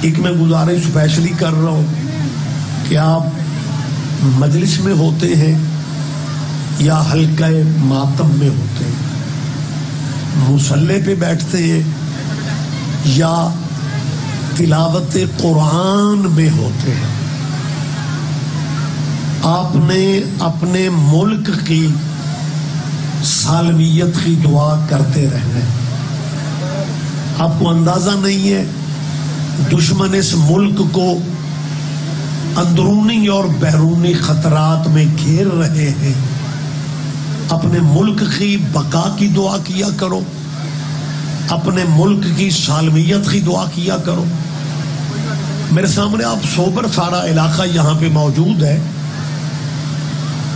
ایک میں گزارش اسپیشلی کر رہا ہوں کہ آپ مجلس میں ہوتے ہیں یا حلقہ ماتم میں ہوتے ہیں، مصلی پہ بیٹھتے ہیں یا تلاوت قرآن میں ہوتے ہیں، آپ نے اپنے ملک کی سالمیت کی دعا کرتے رہنا ہے۔ آپ کو اندازہ نہیں ہے دشمن اس ملک کو اندرونی اور بیرونی خطرات میں گھیر رہے ہیں۔ اپنے ملک کی بقا کی دعا کیا کرو، اپنے ملک کی سالمیت کی دعا کیا کرو۔ میرے سامنے آپ سوبر سارا علاقہ یہاں پہ موجود ہے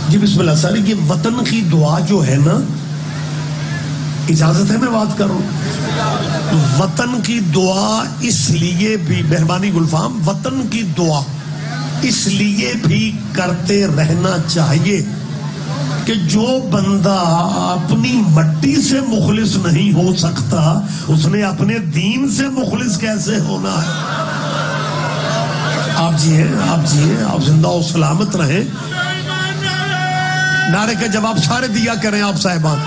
جی، بسم اللہ ساری، یہ وطن کی دعا جو ہے نا، اجازت ہے میں بات کروں؟ وطن کی دعا اس لیے بھی، مہربانی گلفام، وطن کی دعا اس لیے بھی کرتے رہنا چاہیے کہ جو بندہ اپنی مٹی سے مخلص نہیں ہو سکتا اس نے اپنے دین سے مخلص کیسے ہونا ہے؟ آپ جی ہیں، آپ جی ہیں، آپ زندہ و سلامت رہیں۔ نعرے کا جواب سارے دیا کریں آپ صاحبان،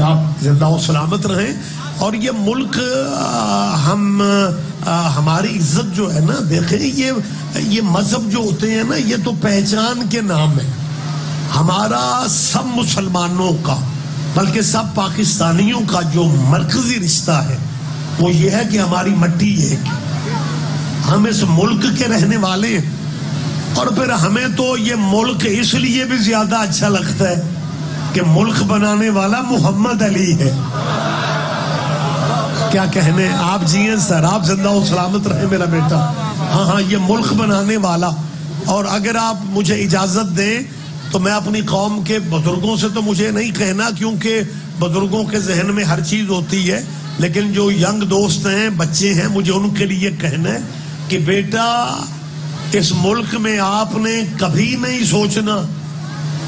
آپ زندہ و سلامت رہیں۔ اور یہ ملک ہماری عزت جو ہے نا، دیکھیں یہ مذہب جو ہوتے ہیں نا، یہ تو پہچان کے نام ہے ہمارا سب مسلمانوں کا، بلکہ سب پاکستانیوں کا جو مرکزی رشتہ ہے وہ یہ ہے کہ ہماری مٹی ایک ہے، ہم اس ملک کے رہنے والے ہیں۔ اور پھر ہمیں تو یہ ملک اس لیے بھی زیادہ اچھا لگتا ہے کہ ملک بنانے والا محمد علی ہے۔ کیا کہنے، آپ جی ہیں سر، آپ زندہ و سلامت رہے میرا بیٹا۔ ہاں یہ ملک بنانے والا۔ اور اگر آپ مجھے اجازت دیں تو میں اپنی قوم کے بزرگوں سے تو مجھے نہیں کہنا، کیونکہ بزرگوں کے ذہن میں ہر چیز ہوتی ہے، لیکن جو ینگ دوست ہیں، بچے ہیں، مجھے ان کے لیے کہنا ہے کہ بیٹا اس ملک میں آپ نے کبھی نہیں سوچنا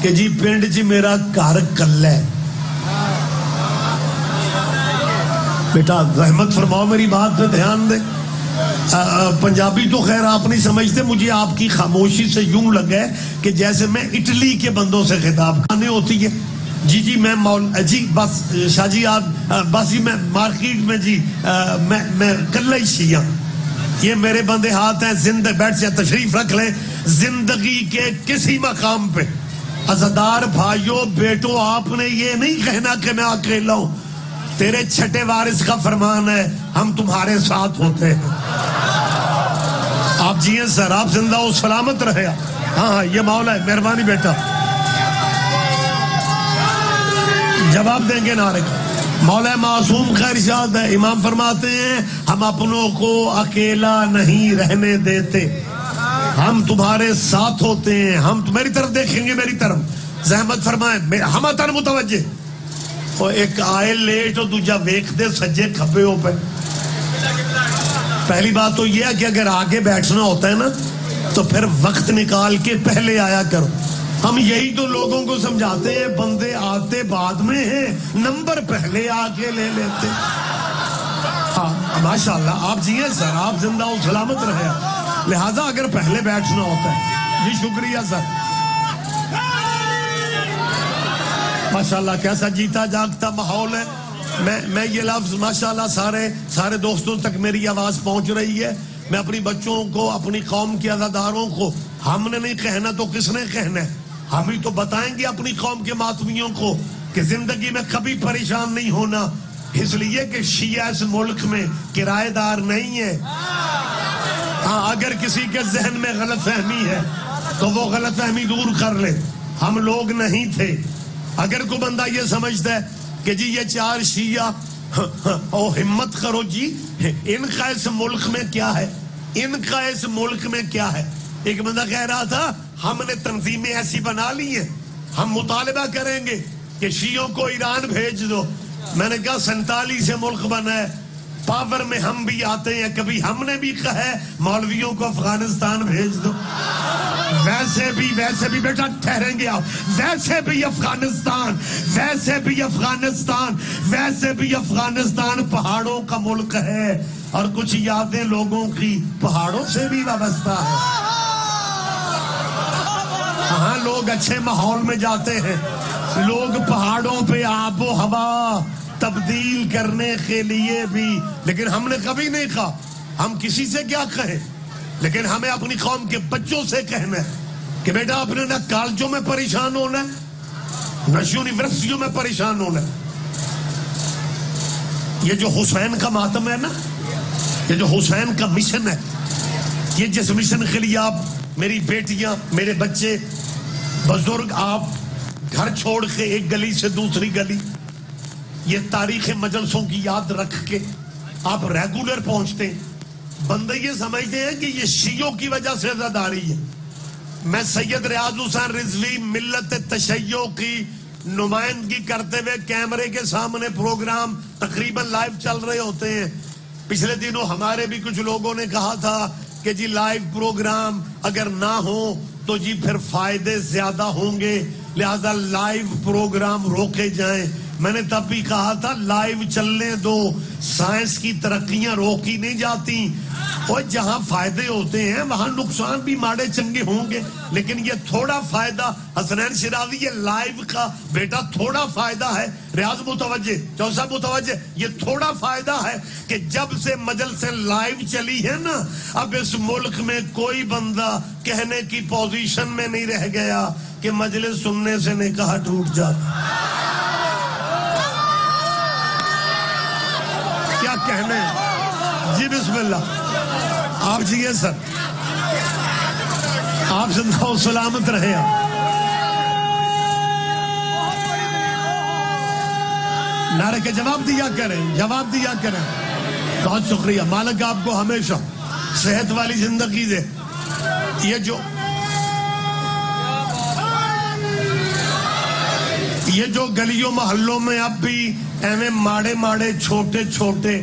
کہ جی پنڈ جی میرا گھر کل ہے۔ بیٹا رحمت فرماؤ، میری بات پہ دھیان دے۔ پنجابی تو خیر آپ نہیں سمجھتے، مجھے آپ کی خاموشی سے یوں لگا کہ جیسے میں اٹلی کے بندوں سے خطاب کرنے ہوتی ہے۔ جی میں جی بس شاہ جی آپ بس، میں مارکیٹ میں جی میں کل ہی شیعہ، یہ میرے بندے ہاتھ ہیں، زندہ بیٹھ سے تشریف رکھ لیں۔ زندگی کے کسی مقام پہ عزادار بھائیوں بیٹوں، آپ نے یہ نہیں کہنا کہ میں اکیلا ہوں، تیرے چھٹے وارث کا فرمان ہے ہم تمہارے ساتھ ہوتے ہیں۔ آپ جی ہیں سر، آپ زندہ و سلامت رہے۔ ہاں یہ مولا ہے، مہربانی بیٹا جواب دیں گے نعرے کا۔ مولا معصوم کا ارشاد ہے، امام فرماتے ہیں ہم اپنوں کو اکیلا نہیں رہنے دیتے، ہم تمہارے ساتھ ہوتے ہیں۔ ہم میری طرف دیکھیں گے، میری طرف زحمت فرمائیں، ہم اتر متوجہ، اور ایک آئے لیٹ اور دوجا ویک دے سجے کھپے ہو پہ۔ پہلی بات تو یہ ہے کہ اگر آگے بیٹھنا ہوتا ہے نا تو پھر وقت نکال کے پہلے آیا کرو۔ ہم یہی تو لوگوں کو سمجھاتے ہیں، بندے آتے بعد میں ہیں، نمبر پہلے آ کے لے لیتے۔ ہاں ماشاءاللہ، آپ جی ہیں سر، آپ زندہ و سلامت رہے۔ لہذا اگر پہلے بیٹھنا ہوتا ہے، جی شکریہ سر، ماشاءاللہ کیسا جیتا جاگتا ماحول ہے۔ میں یہ لفظ ماشاءاللہ سارے دوستوں تک میری آواز پہنچ رہی ہے۔ میں اپنی بچوں کو، اپنی قوم کے عزاداروں کو، ہم نے نہیں کہنا تو کس نے کہنا ہے؟ ہم ہی تو بتائیں گے اپنی قوم کے ماتمیوں کو کہ زندگی میں کبھی پریشان نہیں ہونا، اس لیے کہ شیعہ اس ملک میں کرایہ دار نہیں ہے۔ ہاں اگر کسی کے ذہن میں غلط فہمی ہے تو وہ غلط فہمی دور کر لے، ہم لوگ نہیں تھے۔ اگر کوئی بندہ یہ سمجھتا ہے کہ جی یہ چار شیعہ، او ہمت کرو جی، ان کا اس ملک میں کیا ہے، ان کا اس ملک میں کیا ہے۔ ایک بندہ کہہ رہا تھا ہم نے تنظیمیں ایسی بنا لی ہیں، ہم مطالبہ کریں گے کہ شیعوں کو ایران بھیج دو۔ میں نے کہا 47 سے ملک بنا ہے، پاور میں ہم بھی آتے ہیں، کبھی ہم نے بھی کہا ہے مولویوں کو افغانستان بھیج دو۔ ویسے بھی بیٹا ٹھہریں گے آپ، ویسے بھی افغانستان پہاڑوں کا ملک ہے، اور کچھ یادیں لوگوں کی پہاڑوں سے بھی وابستہ ہے. ہاں لوگ اچھے ماحول میں جاتے ہیں, لوگ پہاڑوں پہ آب و ہوا تبدیل کرنے کے لیے بھی, لیکن ہم نے کبھی نہیں کہا ہم کسی سے کیا کہیں, لیکن ہمیں اپنی قوم کے بچوں سے کہنا ہے کہ بیٹا آپ نے نہ کالجوں میں پریشان ہونا ہے نہ یونیورسٹیوں میں پریشان ہونا ہے. یہ جو حسین کا ماتم ہے نا, یہ جو حسین کا مشن ہے, یہ جس مشن کے لیے آپ, میری بیٹیاں, میرے بچے, بزرگ, آپ گھر چھوڑ کے ایک گلی سے دوسری گلی, یہ تاریخ مجلسوں کی یاد رکھ کے آپ ریگولر پہنچتے ہیں. بندے یہ سمجھتے ہیں کہ یہ شیعوں کی وجہ سے عزاداری ہے. میں سید ریاض حسین رضوی ملت تشیع کی نمائندگی کرتے ہوئے کیمرے کے سامنے پروگرام تقریباً لائیو چل رہے ہوتے ہیں. پچھلے دنوں ہمارے بھی کچھ لوگوں نے کہا تھا کہ جی لائیو پروگرام اگر نہ ہو تو جی پھر فائدے زیادہ ہوں گے, لہذا لائیو پروگرام روکے جائیں. میں نے تب بھی کہا تھا لائیو چلنے دو, سائنس کی ترقیاں روکی نہیں جاتی, اور جہاں فائدے ہوتے ہیں وہاں نقصان بھی ماڑے چنگے ہوں گے, لیکن یہ تھوڑا فائدہ, حسنین شیرازی یہ لائیو کا بیٹا تھوڑا فائدہ ہے. ریاض متوجہ, چوسا متوجہ, یہ تھوڑا فائدہ ہے کہ جب سے مجلس لائیو چلی ہے نا, اب اس ملک میں کوئی بندہ کہنے کی پوزیشن میں نہیں رہ گیا کہ مجلس سننے سے نکاح ٹوٹ جاتا. کیا کہنے جی, بسم اللہ. آپ جیے سر, آپ زندہ و سلامت رہے. نعرے کے جواب دیا کریں, جواب دیا کریں. بہت شکریہ, مالک آپ کو ہمیشہ صحت والی زندگی دے. یہ جو گلیوں محلوں میں اب بھی ایویں ماڑے ماڑے چھوٹے چھوٹے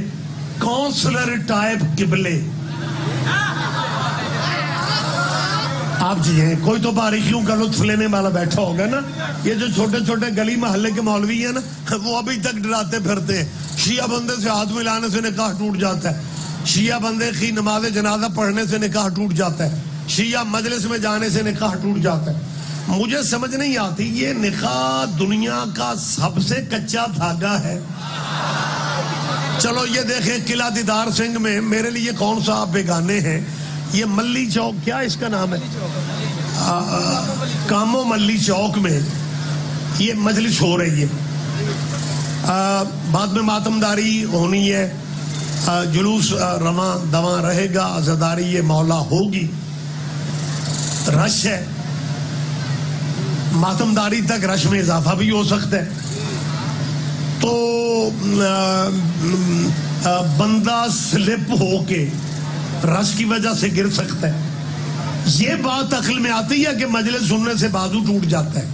کونسلر ٹائپ قبلے, آپ جی ہیں, کوئی تو باریکیوں کا لطف لینے والا بیٹھا ہوگا نا. یہ جو چھوٹے چھوٹے گلی محلے کے مولوی ہیں نا, وہ ابھی تک ڈراتے پھرتے ہیں شیعہ بندے سے ہاتھ ملانے سے نکاح ٹوٹ جاتا ہے, شیعہ بندے کی نماز جنازہ پڑھنے سے نکاح ٹوٹ جاتا ہے, شیعہ مجلس میں جانے سے نکاح ٹوٹ جاتا ہے. مجھے سمجھ نہیں آتی, یہ نکاح دنیا کا سب سے کچا دھاگا ہے. چلو یہ دیکھیں قلعہ دیدار سنگھ میں, میرے لیے کون سا آپ بیگانے ہیں, یہ ملی چوک, کیا اس کا نام ہے, کامو ملی چوک میں یہ مجلس ہو رہی ہے. بعد میں ماتمداری ہونی ہے, جلوس رواں دواں رہے گا, عزاداری یہ مولا ہوگی, رش ہے. ماتمداری تک رش میں اضافہ بھی ہو سکتا ہے, تو بندہ سلپ ہو کے رش کی وجہ سے گر سکتا ہے. یہ بات عقل میں آتی ہے کہ مجلس سننے سے بازو ٹوٹ جاتا ہے.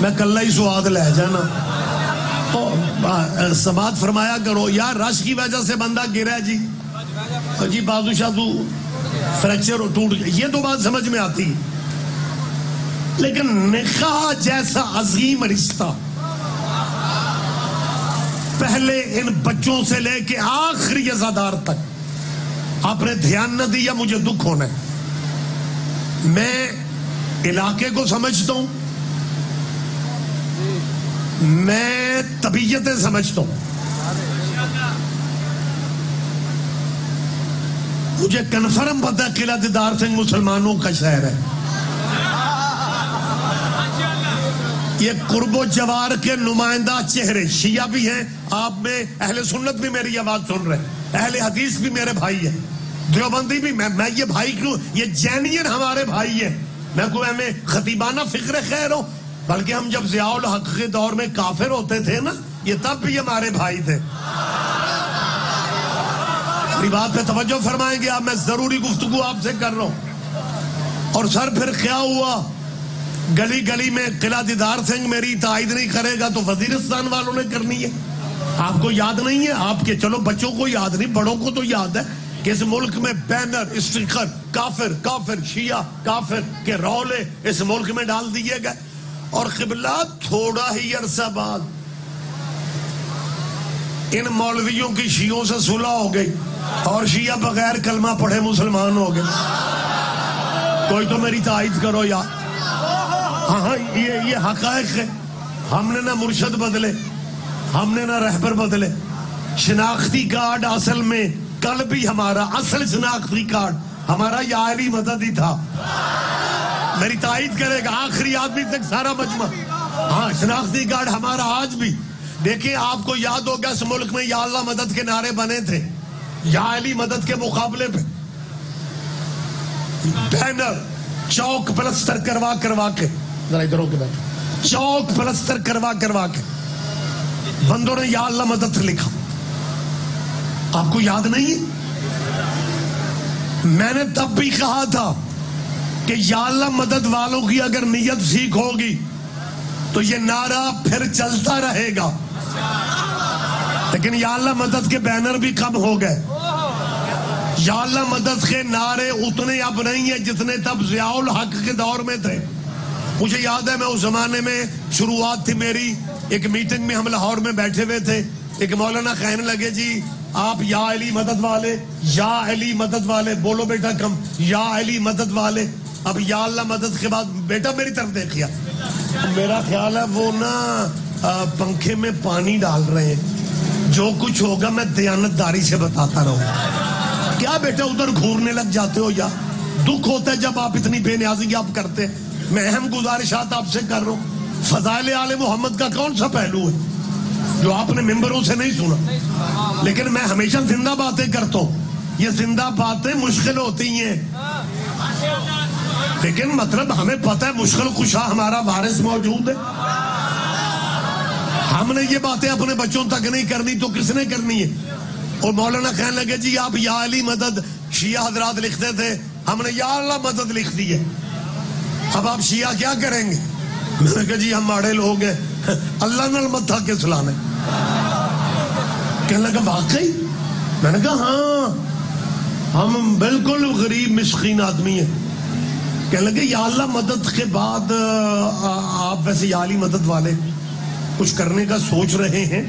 میں کل ہی سواد لے جانا, سماعت فرمایا کرو یار, رش کی وجہ سے بندہ گرا جی بازو شادو فریکچر ٹوٹ, یہ تو بات سمجھ میں آتی. لیکن نکاح جیسا عظیم رشتہ پہلے ان بچوں سے لے کے آخری عزادار تک آپ نے دھیان نہ دیا, مجھے دکھ ہونا ہے. میں علاقے کو سمجھتا ہوں, میں طبیعتیں سمجھتا ہوں, مجھے کنفرم پتہ ہے قلعہ دیدار سنگھ مسلمانوں کا شہر ہے. یہ قرب و جوار کے نمائندہ چہرے شیعہ بھی ہیں, آپ میں اہل سنت بھی میری آواز سن رہے ہیں, اہل حدیث بھی میرے بھائی ہیں, دیوبندی بھی. میں یہ بھائی کیوں, یہ جینین ہمارے بھائی ہیں. میں کوئی ہمیں خطیبانہ فکر خیر ہوں, بلکہ ہم جب ضیاء الحق کے دور میں کافر ہوتے تھے نا, یہ تب بھی ہمارے بھائی تھے. میری بات پہ توجہ فرمائیں گے آپ, میں ضروری گفتگو آپ سے کر رہا ہوں. اور سر پھر کیا ہوا, گلی گلی میں قلعہ دیدار سنگھ میری تائید نہیں کرے گا تو وزیرستان والوں نے کرنی ہے. آپ کو یاد نہیں ہے, آپ کے چلو بچوں کو یاد نہیں, بڑوں کو تو یاد ہے کہ اس ملک میں بینر, اسٹیکر, کافر کافر, شیعہ کافر کے رولے اس ملک میں ڈال دیے گئے. اور قبلہ تھوڑا ہی عرصہ بعد ان مولویوں کی شیعوں سے صلح ہو گئی اور شیعہ بغیر کلمہ پڑھے مسلمان ہو گئے. کوئی تو میری تائید کرو یار. ہاں یہ حقائق ہے. ہم نے نہ مرشد بدلے, ہم نے نہ رہبر بدلے. شناختی کارڈ اصل میں کل بھی ہمارا اصل شناختی کارڈ ہمارا یا علی مدد ہی تھا. میری تائید کرے گا آخری آدمی تک سارا مجمع. ہاں شناختی کارڈ ہمارا آج بھی. دیکھیں آپ کو یاد ہوگا اس ملک میں یا اللہ مدد کے نعرے بنے تھے, یا علی مدد کے مقابلے پہ بینر چوک پلستر کروا کے, ذرا ادھر ہو کے بیٹھو, چوک پلستر کروا کے بندوں نے یا اللہ مدد لکھا. آپ کو یاد نہیں ہے؟ میں نے تب بھی کہا تھا کہ یا اللہ مدد والوں کی اگر نیت ٹھیک ہوگی تو یہ نعرہ پھر چلتا رہے گا. لیکن یا اللہ مدد کے بینر بھی کم ہو گئے. یا اللہ مدد کے نعرے اتنے اب نہیں ہیں جتنے تب ضیاء الحق کے دور میں تھے. مجھے یاد ہے میں اس زمانے میں شروعات تھی میری, ایک میٹنگ میں ہم لاہور میں بیٹھے ہوئے تھے, ایک مولانا کہنے لگے جی آپ یا علی مدد والے, یا علی مدد والے, بولو بیٹا کم, یا علی مدد والے. اب یا اللہ مدد کے بعد بیٹا میری طرف دیکھیا, میرا خیال ہے وہ نا پنکھے میں پانی ڈال رہے ہیں. جو کچھ ہوگا میں دیانتداری سے بتاتا رہوں. کیا بیٹا ادھر گھورنے لگ جاتے ہو؟ یا دکھ ہوتا ہے جب آپ اتنی بے نیازی آپ کرتے. میں اہم گزارشات آپ سے کر رہا ہوں. فضائل آل محمد کا کون سا پہلو ہے جو آپ نے ممبروں سے نہیں سنا؟ لیکن میں ہمیشہ زندہ باتیں کرتا ہوں. یہ زندہ باتیں مشکل ہوتی ہیں, لیکن مطلب ہمیں پتہ ہے مشکل کشا ہمارا وارث موجود ہے. ہم نے یہ باتیں اپنے بچوں تک نہیں کرنی تو کس نے کرنی ہے؟ اور مولانا کہنے لگے جی آپ یا علی مدد شیعہ حضرات لکھتے تھے, ہم نے یا اللہ مدد لکھ دی ہے, اب آپ شیعہ کیا کریں گے؟ میں نے کہا جی ہم ماڑے لوگ ہیں, اللہ نال متھا کس لانے. کہنے لگا واقعی؟ میں نے کہا ہاں ہم بالکل غریب مسکین آدمی ہیں. کہنے لگے یا اللہ مدد کے بعد آپ ویسے یا علی مدد والے کچھ کرنے کا سوچ رہے ہیں؟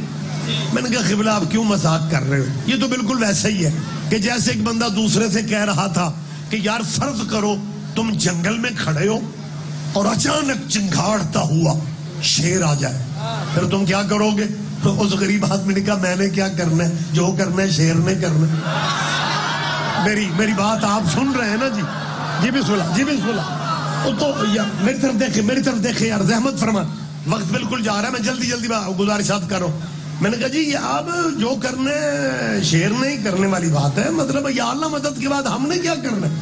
میں نے کہا قبلہ آپ کیوں مذاق کر رہے ہو؟ یہ تو بالکل ویسا ہی ہے کہ جیسے ایک بندہ دوسرے سے کہہ رہا تھا کہ یار فرض کرو تم جنگل میں کھڑے ہو اور اچانک چنگھاڑتا ہوا شیر آ جائے, پھر تم کیا کرو گے؟ اس غریب آدمی نے کہا میں نے کیا کرنا ہے, جو کرنا ہے شیر نے کرنا ہے. میری بات آپ سن رہے ہیں نا جی؟ جی بسم اللہ, جی بسم اللہ. تو میری طرف دیکھیں یار, زحمت فرما, وقت بالکل جا رہا ہے, میں جلدی گزارشات کر رہا ہوں. میں نے کہا جی اب جو کرنے شیر نہیں کرنے والی بات ہے, مطلب یا اللہ مدد کے بعد ہم نے کیا کرنا ہے؟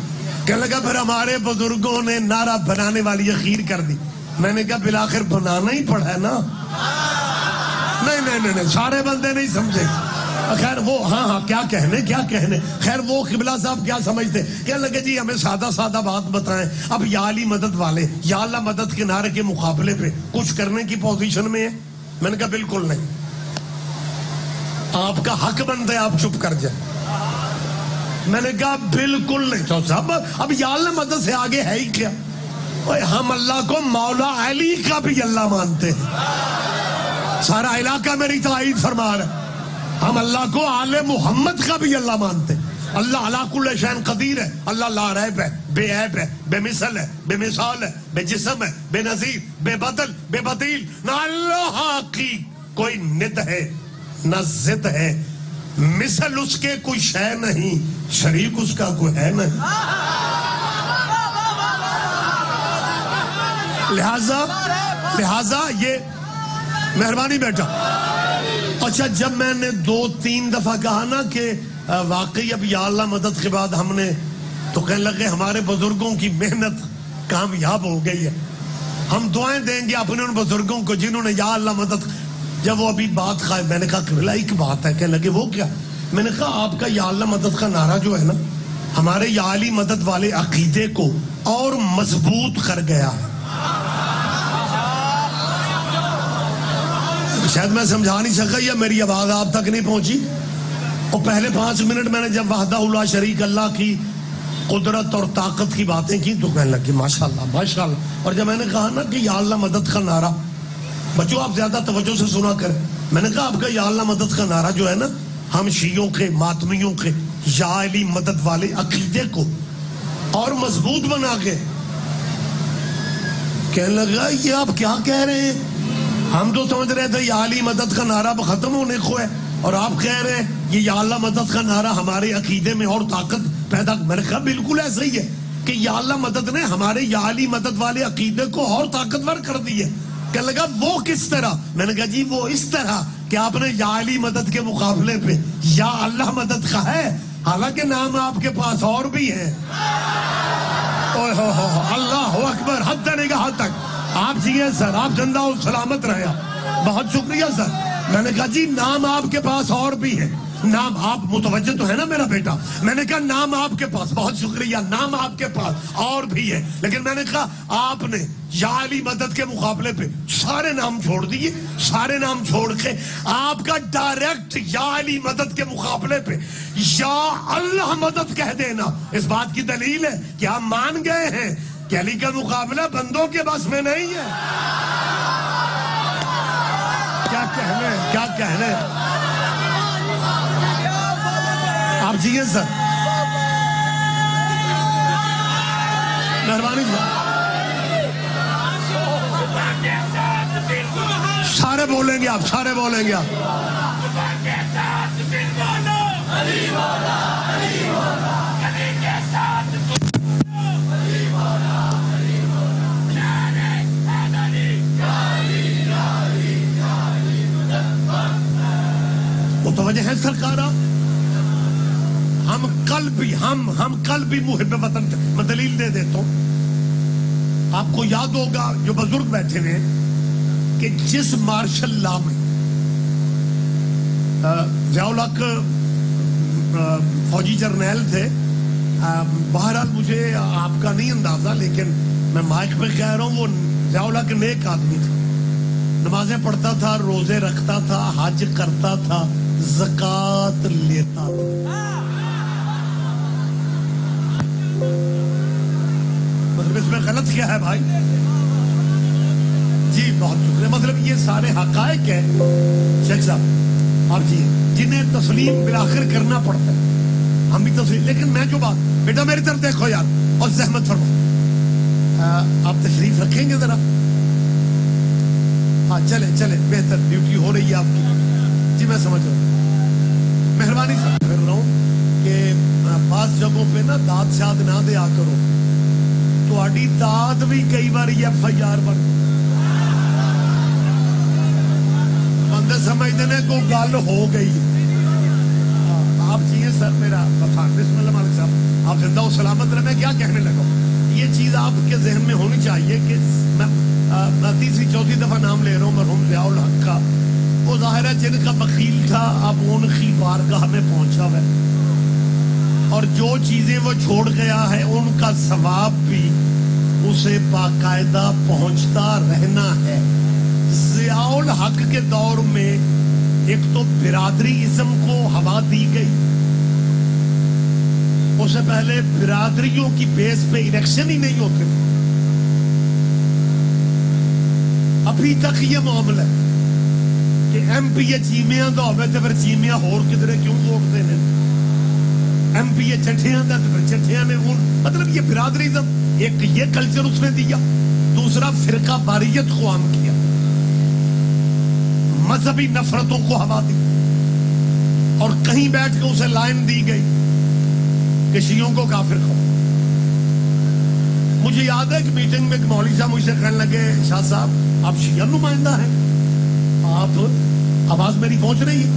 کہنے لگا پھر ہمارے بزرگوں نے نعرہ بنانے والی اخیر کر دی. میں نے کہا بالآخر بنانا ہی پڑا ہے نا. نہیں سارے بندے نہیں سمجھے. خیر وہ ہاں کیا کہنے. خیر وہ قبلہ صاحب کیا سمجھتے, کہنے لگے جی ہمیں سادہ بات بتائیں, اب یا علی مدد والے یا اللہ مدد کے نعرے کے مقابلے پہ کچھ کرنے کی پوزیشن میں ہے؟ میں نے کہا بالکل نہیں, آپ کا حق بنتا ہے آپ چپ کر جائیں. میں نے کہا بالکل نہیں. تو صاحب اب یا اللہ مدد سے آگے ہے ہی کیا؟ ہم اللہ کو مولا علی کا بھی اللہ مانتے ہیں, سارا علاقہ میری تائید فرما رہا ہے. ہم اللہ کو آل محمد کا بھی اللہ مانتے ہیں. اللہ علی کل شیء قدیر ہے, اللہ لا ریب ہے, بے عیب ہے, بے مثل ہے, بے مثال ہے, بے جسم ہے, بے نظیر, بے بدل, بے بدیل. نہ اللہ کی کوئی ند ہے نہ ضد ہے, مثل اس کے کوئی شے نہیں, شریک اس کا کوئی ہے نہیں. لہذا یہ مہربانی بیٹا. اچھا جب میں نے 2-3 دفعہ کہا نا کہ واقعی اب یا اللہ مدد کے بعد ہم نے, تو کہنے لگے ہمارے بزرگوں کی محنت کامیاب ہو گئی ہے, ہم دعائیں دیں گے اپنے ان بزرگوں کو جنہوں نے یا اللہ مدد. جب وہ ابھی بات کھائے میں نے کہا قبلہ ایک بات ہے. کہنے لگے وہ کیا؟ میں نے کہا آپ کا یا اللہ مدد کا نعرہ جو ہے نا ہمارے یا علی مدد والے عقیدے کو اور مضبوط کر گیا ہے. شاید میں سمجھا نہیں سکا یا میری آواز آپ تک نہیں پہنچی. اور پہلے 5 منٹ میں نے جب وحدہ لا شریک اللہ کی قدرت اور طاقت کی باتیں کی تو کہنے لگے ماشاءاللہ. اور جب میں نے کہا نا کہ یا اللہ مدد کا نعرہ بچوں آپ زیادہ توجہ سے سنا کر. میں نے کہا آپ کا یا اللہ مدد کا نعرہ جو ہے نا، ہم شیعوں کے ماتمیوں کے یا علی مدد والے عقیدے کو اور مضبوط بنا کے کہنے لگا یہ آپ کیا کہہ رہے ہیں؟ ہم تو سمجھ رہے تھے یا علی مدد کا نعرہ ختم ہونے کو ہے، اور آپ کہہ رہے ہیں یہ یا اللہ مدد کا نعرہ ہمارے عقیدے میں اور طاقت پیدا. میں نے کہا بالکل ایسا ہی ہے کہ یا اللہ مدد نے ہمارے یا علی مدد والے عقیدے کو اور طاقتور کر دی ہے. کہنے لگا وہ کس طرح؟ میں نے کہا جی وہ اس طرح کہ آپ نے یا علی مدد کے مقابلے پہ یا اللہ مدد کا ہے، حالانکہ نام آپ کے پاس اور بھی ہے. اللہ اکبر، حد نگاہ تک. آپ جی سر، آپ زندہ و سلامت رہے، بہت شکریہ سر. میں نے کہا جی نام آپ کے پاس اور بھی ہے. نام آپ متوجہ تو ہے نا میرا بیٹا؟ میں نے کہا نام آپ کے پاس، بہت شکریہ، نام آپ کے پاس اور بھی ہے. لیکن میں نے کہا آپ نے یا علی مدد کے مقابلے پہ سارے نام چھوڑ دیے، سارے نام چھوڑ کے آپ کا ڈائریکٹ یا علی مدد کے مقابلے پہ یا اللہ مدد کہہ دینا اس بات کی دلیل ہے کہ آپ مان گئے ہیں کہ علی کا مقابلہ بندوں کے بس میں نہیں ہے. کیا کہنے آپ جیے سر، مہربانی سارے بولیں گے، آپ سارے بولیں گے. آپ متوجہ ہیں سرکار؟ ہم کل بھی محب وطن تھے. میں دلیل دے دیتا ہوں. آپ کو یاد ہوگا جو بزرگ بیٹھے ہیں کہ جس مارشل لا میں ضیاء الحق فوجی جرنیل تھے، بہرحال مجھے آپ کا نہیں اندازہ، لیکن میں مائک پہ کہہ رہا ہوں وہ ضیاء الحق نیک آدمی تھا، نمازیں پڑھتا تھا، روزے رکھتا تھا، حج کرتا تھا، زکوٰۃ لیتا تھا. مطلب اس میں غلط کیا ہے بھائی؟ جی بہت شکریہ. مطلب یہ سارے حقائق ہیں شیخ صاحب آپ جی جنہیں تسلیم بالآخر کرنا پڑتا ہے. ہم بھی تسلیم، لیکن میں جو بات، بیٹا میری طرف دیکھو یار اور زحمت فرما، آپ تشریف رکھیں گے ذرا؟ ہاں چلے بہتر، ڈیوٹی ہو رہی ہے آپ کی. جی میں سمجھ رہا ہوں، مہربانی سے کر رہا ہوں کہ بعض جگہوں پہ نا داد شاد نہ دیا کرو، تو آڈی داد بھی کئی بار ایف آئی آر بن بندے سمجھتے ہیں کو گل ہو گئی. آپ چاہیے سر میرا بسم اللہ مالک صاحب، آپ زندہ و سلامت رہے. میں کیا کہنے لگا، یہ چیز آپ کے ذہن میں ہونی چاہیے کہ میں تیسری چوتھی دفعہ نام لے رہا ہوں مرحوم ضیاء الحق کا. وہ ظاہر ہے جن کا بخیل تھا اب ان کی بارگاہ میں پہنچا ہوا ہے، اور جو چیزیں وہ چھوڑ گیا ہے ان کا ثواب بھی اسے باقاعدہ پہنچتا رہنا ہے. ضیاء الحق کے دور میں ایک تو برادری ازم کو ہوا دی گئی، اس سے پہلے برادریوں کی بیس پہ الیکشن ہی نہیں ہوتے. ابھی تک یہ معاملہ ہے کہ ایم پی اے چیمیاں دا ہوئے تو پھر چیمیاں ہور کدھرے کیوں ووٹ دینے، ایم پی اے چٹھیاں دا تو پھر چٹھیاں نے ووٹ. مطلب یہ برادریزم، ایک یہ کلچر اس نے دیا. دوسرا فرقہ واریت کو عام کیا، مذہبی نفرتوں کو ہوا دی، اور کہیں بیٹھ کے اسے لائن دی گئی کہ شیعوں کو کافر کہو. مجھے یاد ہے کہ میٹنگ میں ایک مولوی صاحب مجھ سے کہنے لگے شاہ صاحب آپ شیعہ نمائندہ ہیں، آپ آواز میری پہنچ رہی ہے؟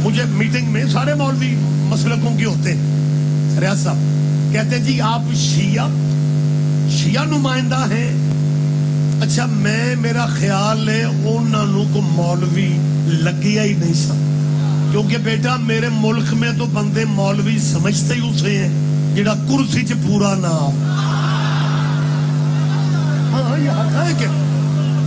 مجھے میٹنگ میں سارے مولوی مسلکوں کے ہوتے ہیں، ریاض صاحب کہتے ہیں جی آپ شیعہ نمائندہ ہیں. اچھا میرا خیال ہے انہوں کو مولوی لگیا ہی نہیں سا، کیونکہ بیٹا میرے ملک میں تو بندے مولوی سمجھتے ہی اسے ہیں جڑا کرسی چ پورا نہ ہو. ہاں یہ حقائق ہے.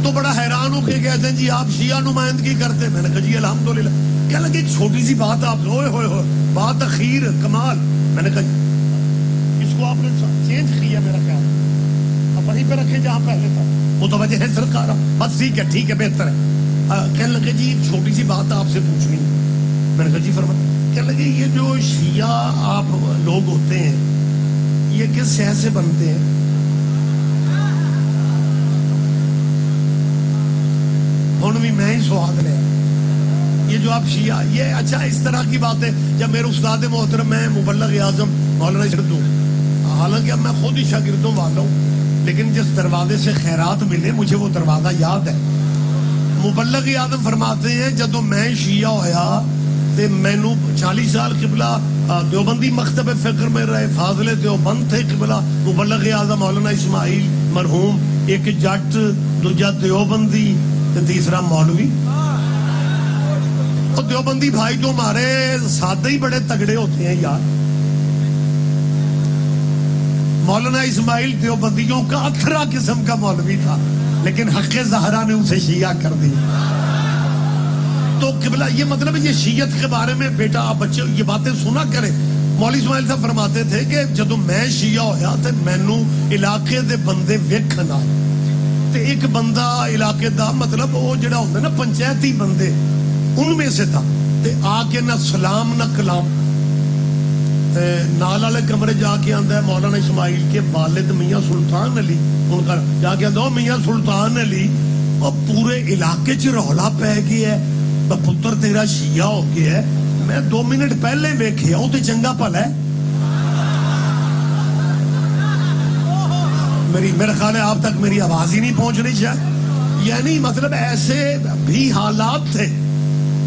تو بڑا حیران ہو کے کہتے ہیں جی آپ شیعہ نمائندگی کرتے. میں نے کہا جی الحمدللہ. کیا لگے ایک چھوٹی سی بات آپ ہوئے بات اخیر کمال. میں نے کہا اس کو آپ نے چینج کیا، میرا خیال اب وہیں پہ رکھے جہاں پہلے تھا. متوجہ ہے سرکار؟ بس ٹھیک ہے بہتر ہے. کہنے لگے جی ایک چھوٹی سی بات آپ سے پوچھنی ہے. میں نے کہا جی فرمائیں. کہنے لگے یہ جو شیعہ آپ لوگ ہوتے ہیں یہ کس شے سے بنتے ہیں؟ ہوں بھی میں ہی سواد لیا. یہ جو آپ شیعہ یہ اچھا اس طرح کی بات ہے. جب میرے استاد محترم میں مبلغ اعظم مولانا شردوں، حالانکہ اب میں خود ہی شاگردوں والا ہوں، لیکن جس دروازے سے خیرات ملے مجھے وہ دروازہ یاد ہے. مبلغ اعظم فرماتے ہیں جدو میں شیعہ ہویا تے مینو 40 سال قبلہ دیوبندی مکتب فکر میں رہے، فاضل دیوبند تھے قبلہ مبلغ اعظم مولانا اسماعیل مرحوم، ایک جٹ دوجا دیوبندی تے تیسرا مولوی. اور دیوبندی بھائی جو ہمارے سادے ہی بڑے تگڑے ہوتے ہیں یار. مولانا اسماعیل دیوبندیوں کا اتھرا قسم کا مولوی تھا، لیکن حق زہرا نے اسے شیعہ کر دی. تو قبلہ یہ مطلب یہ شیعت کے بارے میں بیٹا آپ بچے یہ باتیں سنا کریں. مولوی اسماعیل صاحب فرماتے تھے کہ جدو میں شیعہ ہویا تے مینو علاقے دے بندے ویکھن آئے تے ایک بندہ علاقے دا مطلب وہ جڑا ہوتا ہے نا پنچایتی بندے ان میں سے تھا تے آ کے نہ سلام نہ کلام. نال والے کمرے جا کے آندا ہے مولانا اسماعیل کے والد میاں سلطان علی، ان کا جا کے آندا میاں سلطان علی اور پورے علاقے چ رولا پہ گیا ہے، پتر تیرا شیعہ ہو گیا ہے. میں 2 منٹ پہلے ویکھیا وہ تے چنگا بھلا ہے. میرا خیال ہے آپ تک میری آواز ہی نہیں پہنچ رہی شاید. یعنی مطلب ایسے بھی حالات تھے،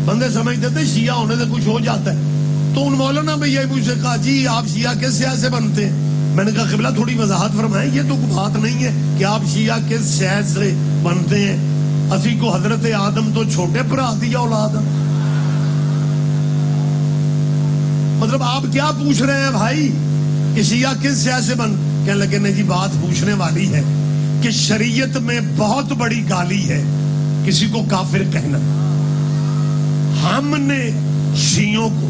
بندے سمجھتے تھے شیعہ ہونے سے کچھ ہو جاتا ہے. تو ان مولانا میں یہی مجھ سے کہا جی آپ شیعہ کس شے سے بنتے ہیں؟ میں نے کہا قبلہ تھوڑی وضاحت فرمائیں، یہ تو بات نہیں ہے کہ آپ شیعہ کس شے سے بنتے ہیں. اسی کو حضرت آدم تو چھوٹے برا دیا اولاد. مطلب آپ کیا پوچھ رہے ہیں بھائی کہ شیعہ کس شے سے بن؟ کہنے لگے نہیں جی بات پوچھنے والی ہے کہ شریعت میں بہت بڑی گالی ہے کسی کو کافر کہنا. ہم نے شیعوں کو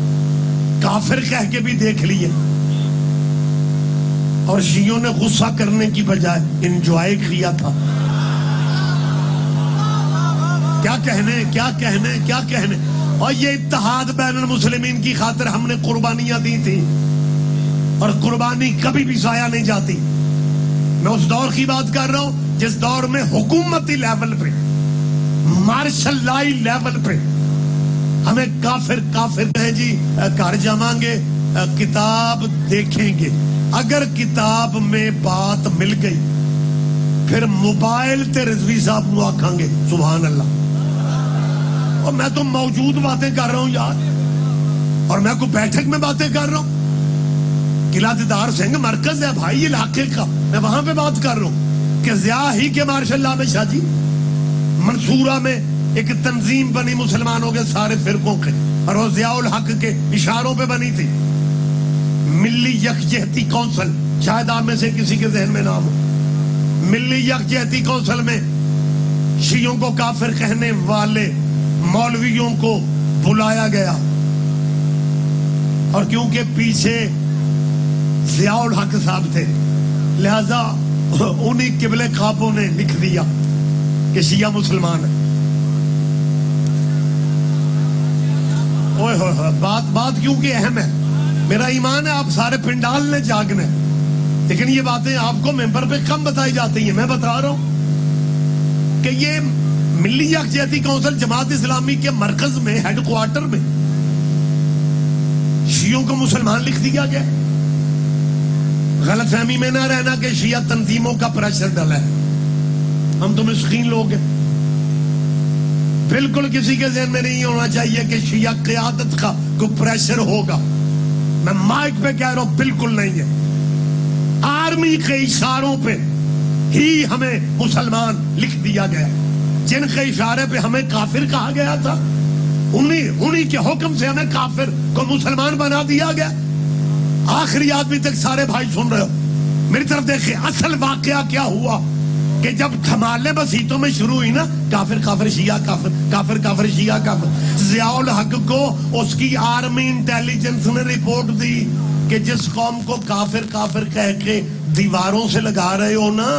کافر کہہ کے بھی دیکھ لیے اور شیعوں نے غصہ کرنے کی بجائے انجوائے کیا تھا. کیا کہنے. اور یہ اتحاد بین المسلمین کی خاطر ہم نے قربانیاں دی تھی اور قربانی کبھی بھی ضائع نہیں جاتی. میں اس دور کی بات کر رہا ہوں جس دور میں حکومتی لیول پہ مارشل لائی لیول پہ ہمیں کافر کہیں جی گھر جائیں گے کتاب دیکھیں گے، اگر کتاب میں بات مل گئی پھر موبائل تے رضوی صاحب نو آکھاں گے سبحان اللہ. اور میں تو موجود باتیں کر رہا ہوں یار، اور میں کوئی بیٹھک میں باتیں کر رہا ہوں. قلعہ دیدار سنگھ مرکز ہے بھائی علاقے کا، میں وہاں پہ بات کر رہا ہوں کہ ضیاء ہی کے ماشاء اللہ میں شاہ جی منصورہ میں ایک تنظیم بنی مسلمانوں کے سارے فرقوں کے، اور وہ ضیاء الحق کے اشاروں پہ بنی تھی. ملی یکجہتی کونسل، شاید آپ میں سے کسی کے ذہن میں نام ہو. ملی یکجہتی کونسل میں شیعوں کو کافر کہنے والے مولویوں کو بلایا گیا، اور کیونکہ پیچھے ضیاء الحق صاحب تھے لہذا انہی قبلہ خوابوں نے لکھ دیا کہ شیعہ مسلمان ہے. بات کیونکہ اہم ہے، میرا ایمان ہے آپ سارے پنڈال نے جاگنا ہے، لیکن یہ باتیں آپ کو ممبر پہ کم بتائی جاتی ہیں. میں بتا رہا ہوں کہ یہ ملی یکجہتی کونسل جماعت اسلامی کے مرکز میں ہیڈ کوارٹر میں شیعوں کو مسلمان لکھ دیا گیا. غلط فہمی میں نہ رہنا کہ شیعہ تنظیموں کا پریشر ڈالا ہے، ہم تو مسکین لوگ ہیں. بالکل کسی کے ذہن میں نہیں ہونا چاہیے کہ شیعہ قیادت کا کوئی پریشر ہوگا. میں مائک پہ کہہ رہا ہوں بالکل نہیں ہے. آرمی کے اشاروں پہ ہی ہمیں مسلمان لکھ دیا گیا، جن کے اشارے پہ ہمیں کافر کہا گیا تھا انہی کے حکم سے ہمیں کافر کو مسلمان بنا دیا گیا. آخری آدمی تک سارے بھائی سن رہے ہو میری طرف دیکھیں. اصل واقعہ کیا ہوا کہ جب دھمالے مسیتوں میں شروع ہوئی نا کافر شیعہ کافر شیعہ کافر، ضیاء الحق کو اس کی آرمی انٹیلیجنس نے رپورٹ دی کہ جس قوم کو کافر کہہ کے دیواروں سے لگا رہے ہو نا،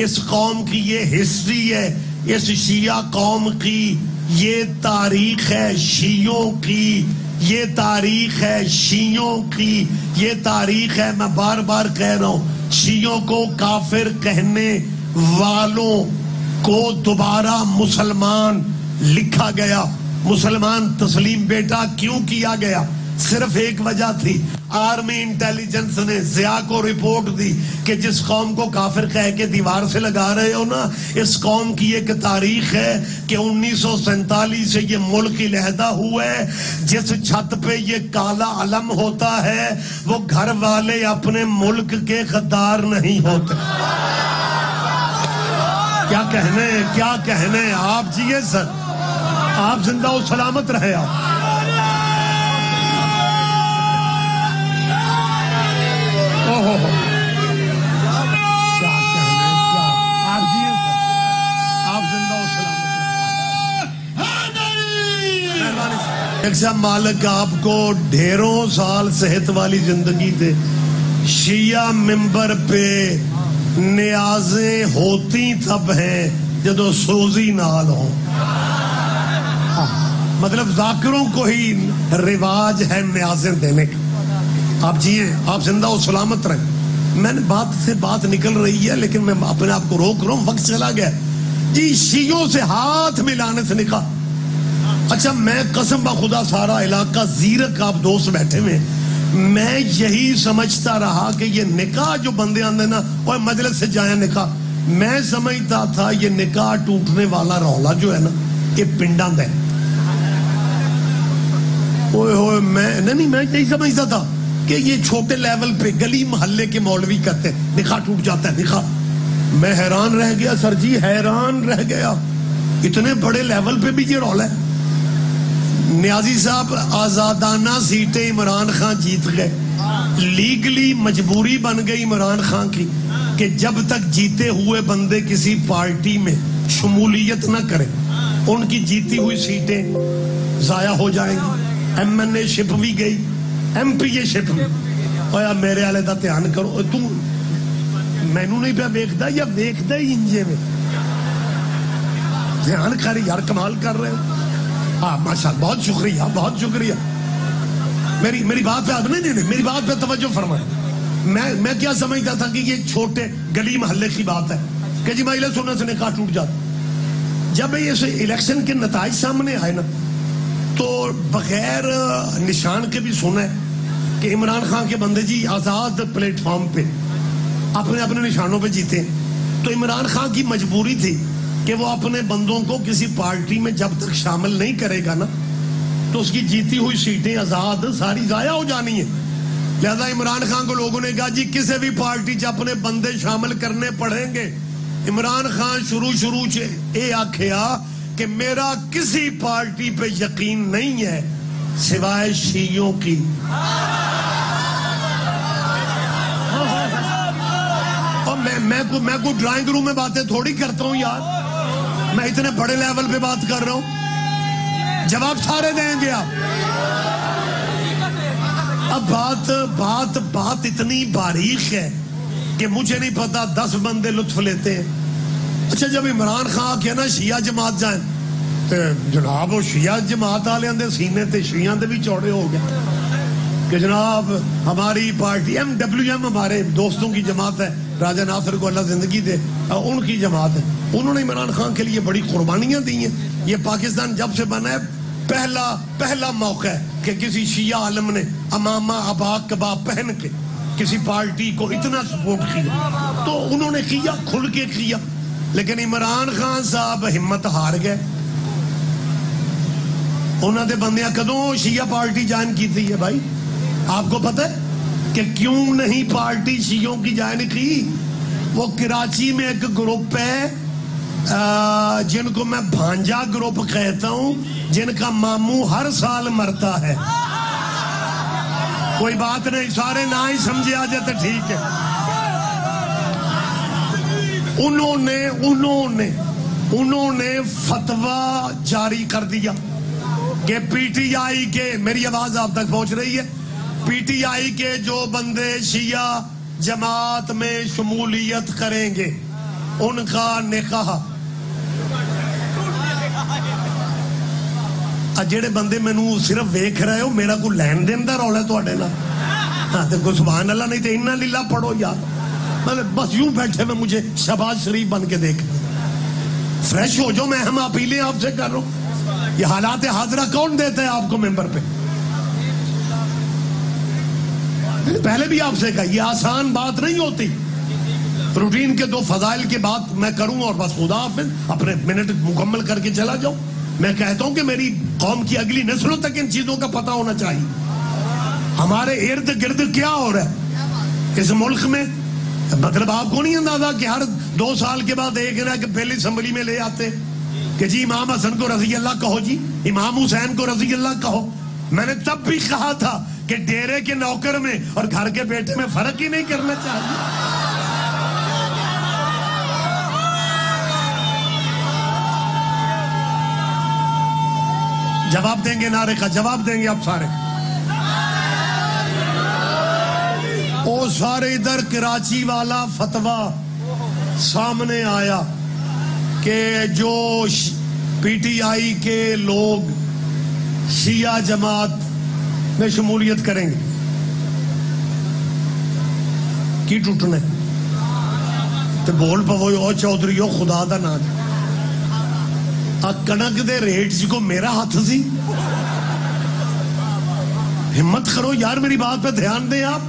اس قوم کی یہ ہسٹری ہے، اس شیعہ قوم کی یہ تاریخ ہے شیعوں کی، یہ تاریخ ہے شیعوں کی، یہ تاریخ ہے. میں بار بار کہہ رہا ہوں، شیعوں کو کافر کہنے والوں کو دوبارہ مسلمان لکھا گیا. مسلمان تسلیم بیٹا کیوں کیا گیا؟ صرف ایک وجہ تھی، آرمی انٹیلیجنس نے ضیاء کو رپورٹ دی کہ جس قوم کو کافر کہہ کے دیوار سے لگا رہے ہو نا، اس قوم کی ایک تاریخ ہے کہ 1947 سے یہ ملک علیحدہ ہوا ہے. جس چھت پہ یہ کالا علم ہوتا ہے وہ گھر والے اپنے ملک کے غدار نہیں ہوتے. کیا کہنے آپ جیے سر، آپ زندہ و سلامت رہے. آپ مالک آپ کو ڈھیروں سال صحت والی زندگی دے. شیعہ ممبر پہ نیازیں ہوتی تب ہیں جدو سوزی نال ہو. مطلب ذاکروں کو ہی رواج ہے نیازیں دینے کا. آپ جیے، آپ زندہ و سلامت رہیں. میں نے بات نکل رہی ہے لیکن میں اپنے آپ کو روک رہا ہوں، وقت چلا گیا. جی شیعوں سے ہاتھ ملانے سے نکاح. اچھا میں قسم بخدا سارا علاقہ زیرک آپ دوست بیٹھے ہوئے، میں یہی سمجھتا رہا کہ یہ نکاح جو بندے آندے نا اور مجلس سے جائیں نکاح، میں سمجھتا تھا یہ نکاح ٹوٹنے والا رولا جو ہے نا یہ پنڈاں دے. میں یہی سمجھتا تھا کہ یہ چھوٹے لیول پہ گلی محلے کے مولوی کہتے ہیں نکاح ٹوٹ جاتا ہے نکاح. میں حیران رہ گیا سر جی، حیران رہ گیا، اتنے بڑے لیول پہ بھی یہ رولا ہے. نیازی صاحب آزادانہ سیٹیں عمران خان جیت گئے، لیگلی مجبوری بن گئی عمران خان کی کہ جب تک جیتے ہوئے بندے کسی پارٹی میں شمولیت نہ کریں ان کی جیتی ہوئی سیٹیں ضائع ہو جائیں گی. ایم این اے شپ بھی گئی، ایم پی اے شپ بھی. اور میرے والے دا دھیان کرو، تم مینو نہیں پہ ویکھدا یا ویکھدا ہی انجے میں دھیان کر یار، کمال کر رہے ہو. ہاں ماشاء اللہ، بہت شکریہ بہت شکریہ. میری بات پہ نہیں میری بات پہ توجہ فرمائیں. میں کیا سمجھتا تھا کہ یہ چھوٹے گلی محلے کی بات ہے کہ جی مجلس سننے سے نکاح ٹوٹ جاتا. جب یہ الیکشن کے نتائج سامنے آئے نا تو بغیر نشان کے بھی سنا ہے کہ عمران خان کے بندے جی آزاد پلیٹ فارم پہ اپنے نشانوں پہ جیتے. تو عمران خان کی مجبوری تھی کہ وہ اپنے بندوں کو کسی پارٹی میں جب تک شامل نہیں کرے گا نا تو اس کی جیتی ہوئی سیٹیں آزاد ساری ضائع ہو جانی ہیں. لہذا عمران خان کو لوگوں نے کہا جی کسی بھی پارٹی چ اپنے بندے شامل کرنے پڑیں گے. عمران خان شروع اے آکھیا کہ میرا کسی پارٹی پہ یقین نہیں ہے سوائے شیعوں کی. اور میں کو ڈرائنگ روم میں باتیں تھوڑی کرتا ہوں یار، میں اتنے بڑے لیول پہ بات کر رہا ہوں، جواب سارے دیں گے آپ. اب بات اتنی باریک ہے کہ مجھے نہیں پتا 10 بندے لطف لیتے ہیں. اچھا جب عمران خان کیا نا شیعہ جماعت جائیں تو جناب وہ شیعہ جماعت والے اندے سینے تے شیعہ دے بھی چوڑے ہو گئے کہ جناب ہماری پارٹی MWM ہمارے دوستوں کی جماعت ہے، راجہ ناصر کو اللہ زندگی دے، ان کی جماعت ہے. انہوں نے عمران خان کے لیے بڑی قربانیاں دی ہیں. یہ پاکستان جب سے بنا ہے پہلا موقع ہے کہ کسی شیعہ عالم نے امامہ ابا کباب پہن کے کسی پارٹی کو اتنا سپورٹ کیا. تو انہوں نے کیا، کھل کے کیا. لیکن عمران خان صاحب ہمت ہار گئے. انہوں نے بندیاں کدوں شیعہ پارٹی جائن کی تھی ہے بھائی؟ آپ کو پتہ ہے کہ کیوں نہیں پارٹی شیعوں کی جائن کی؟ وہ کراچی میں ایک گروپ ہے جن کو میں بھانجا گروپ کہتا ہوں، جن کا ماموں ہر سال مرتا ہے. کوئی بات نہیں، سارے نہ ہی سمجھے آ جاتے ٹھیک ہے. انہوں نے فتویٰ جاری کر دیا کہ پی ٹی آئی کے، میری آواز آپ تک پہنچ رہی ہے، پی ٹی آئی کے جو بندے شیعہ جماعت میں شمولیت کریں گے ان کا نکاح جڑے بندے مینوں صرف ویکھ رہے ہو میرا کوئی لین دین دا رولا ہے تواڈے نال؟ ہاں تو کوئی سبحان اللہ نہیں تو انا للہ پڑھو یار. بس یوں بیٹھے میں مجھے شہباز شریف بن کے دیکھ. فریش ہو جو، میں ہم اپیلیں آپ سے کر رہا ہوں. یہ حالات حاضرہ کون دیتا ہے آپ کو ممبر پہ؟ پہلے بھی آپ سے کہا یہ آسان بات نہیں ہوتی. روٹین کے 2 فضائل کی بات میں کروں اور بس خدا حافظ، اپنے منٹ مکمل کر کے چلا جاؤں. میں کہتا ہوں کہ میری قوم کی اگلی نسلوں تک ان چیزوں کا پتہ ہونا چاہیے. ہمارے ارد گرد کیا ہو رہا ہے اس ملک میں. مطلب آپ کو نہیں اندازہ کہ ہر 2 سال کے بعد ایک نا کہ پہلی اسمبلی میں لے آتے کہ جی امام حسن کو رضی اللہ کہو، جی امام حسین کو رضی اللہ کہو. میں نے تب بھی کہا تھا کہ ڈیرے کے نوکر میں اور گھر کے بیٹے میں فرق ہی نہیں کرنا چاہیے. جواب دیں گے نعرے کا؟ جواب دیں گے آپ سارے؟ او سارے ادھر کراچی والا فتویٰ سامنے آیا کہ جو پی ٹی آئی کے لوگ شیعہ جماعت میں شمولیت کریں گے کی ٹوٹنے تو بول پوئی او چودھری او خدا دا نام کنک دے ریٹ کو میرا ہاتھ سی. ہمت کرو یار، میری بات پہ دھیان دیں آپ.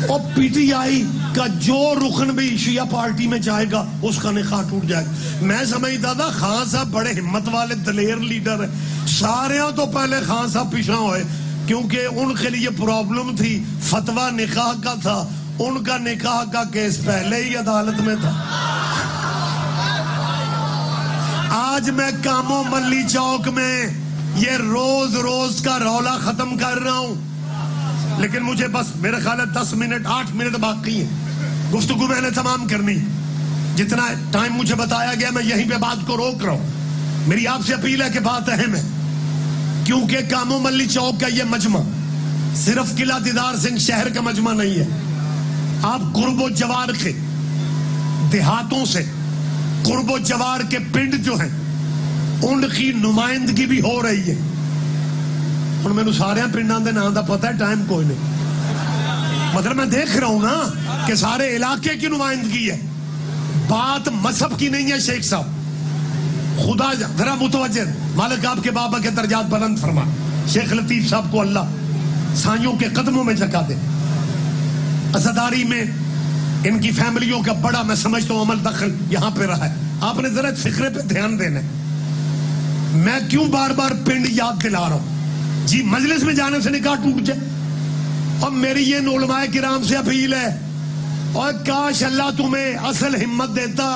اور پی ٹی آئی کا جو رکن بھی شیعہ پارٹی میں جائے گا اس کا نکاح ٹوٹ جائے گا. میں سمجھتا تھا خان صاحب بڑے ہمت والے دلیر لیڈر ہیں. سارے تو پہلے خان صاحب پیچھے ہوئے کیونکہ ان کے لیے پرابلم تھی. فتویٰ نکاح کا تھا، ان کا نکاح کا کیس پہلے ہی عدالت میں تھا. آج میں کامو ملی چوک میں یہ روز روز کا رولا ختم کر رہا ہوں، لیکن مجھے بس میرے خیال ہے 10 منٹ 8 منٹ باقی ہے. گفتگو میں نے تمام کرنی. جتنا ٹائم مجھے بتایا گیا میں یہیں پہ بات کو روک رہا ہوں. میری آپ سے اپیل ہے کہ بات اہم ہے کیونکہ کامو ملی چوک کا یہ مجمع صرف قلعہ دیدار سنگھ شہر کا مجمع نہیں ہے. آپ قرب و جوار کے دیہاتوں سے، قرب و جوار کے پنڈ جو ہیں ان کی نمائندگی بھی ہو رہی ہے. اور میں نے سارے پنڈوں کے نام کا پتا ہے، ٹائم کوئی نہیں. مطلب میں دیکھ رہا ہوں نا کہ سارے علاقے کی نمائندگی ہے. بات مذہب کی نہیں ہے شیخ صاحب. خدا ذرا متوجہ، مالک آپ کے بابا کے درجات بلند فرما. شیخ لطیف صاحب کو اللہ سائیوں کے قدموں میں جگہ دے. عزاداری میں ان کی فیملیوں کا بڑا میں سمجھتا ہوں عمل دخل یہاں پہ رہا ہے. آپ نے ذرا فکرے پہ دھیان دینا. میں کیوں بار بار پنڈ یاد دلا رہا ہوں؟ جی مجلس میں جانے سے نکاح ٹوٹ جائے. اور میری یہ علماء کرام سے اپیل ہے، اور کاش اللہ تمہیں اصل ہمت دیتا،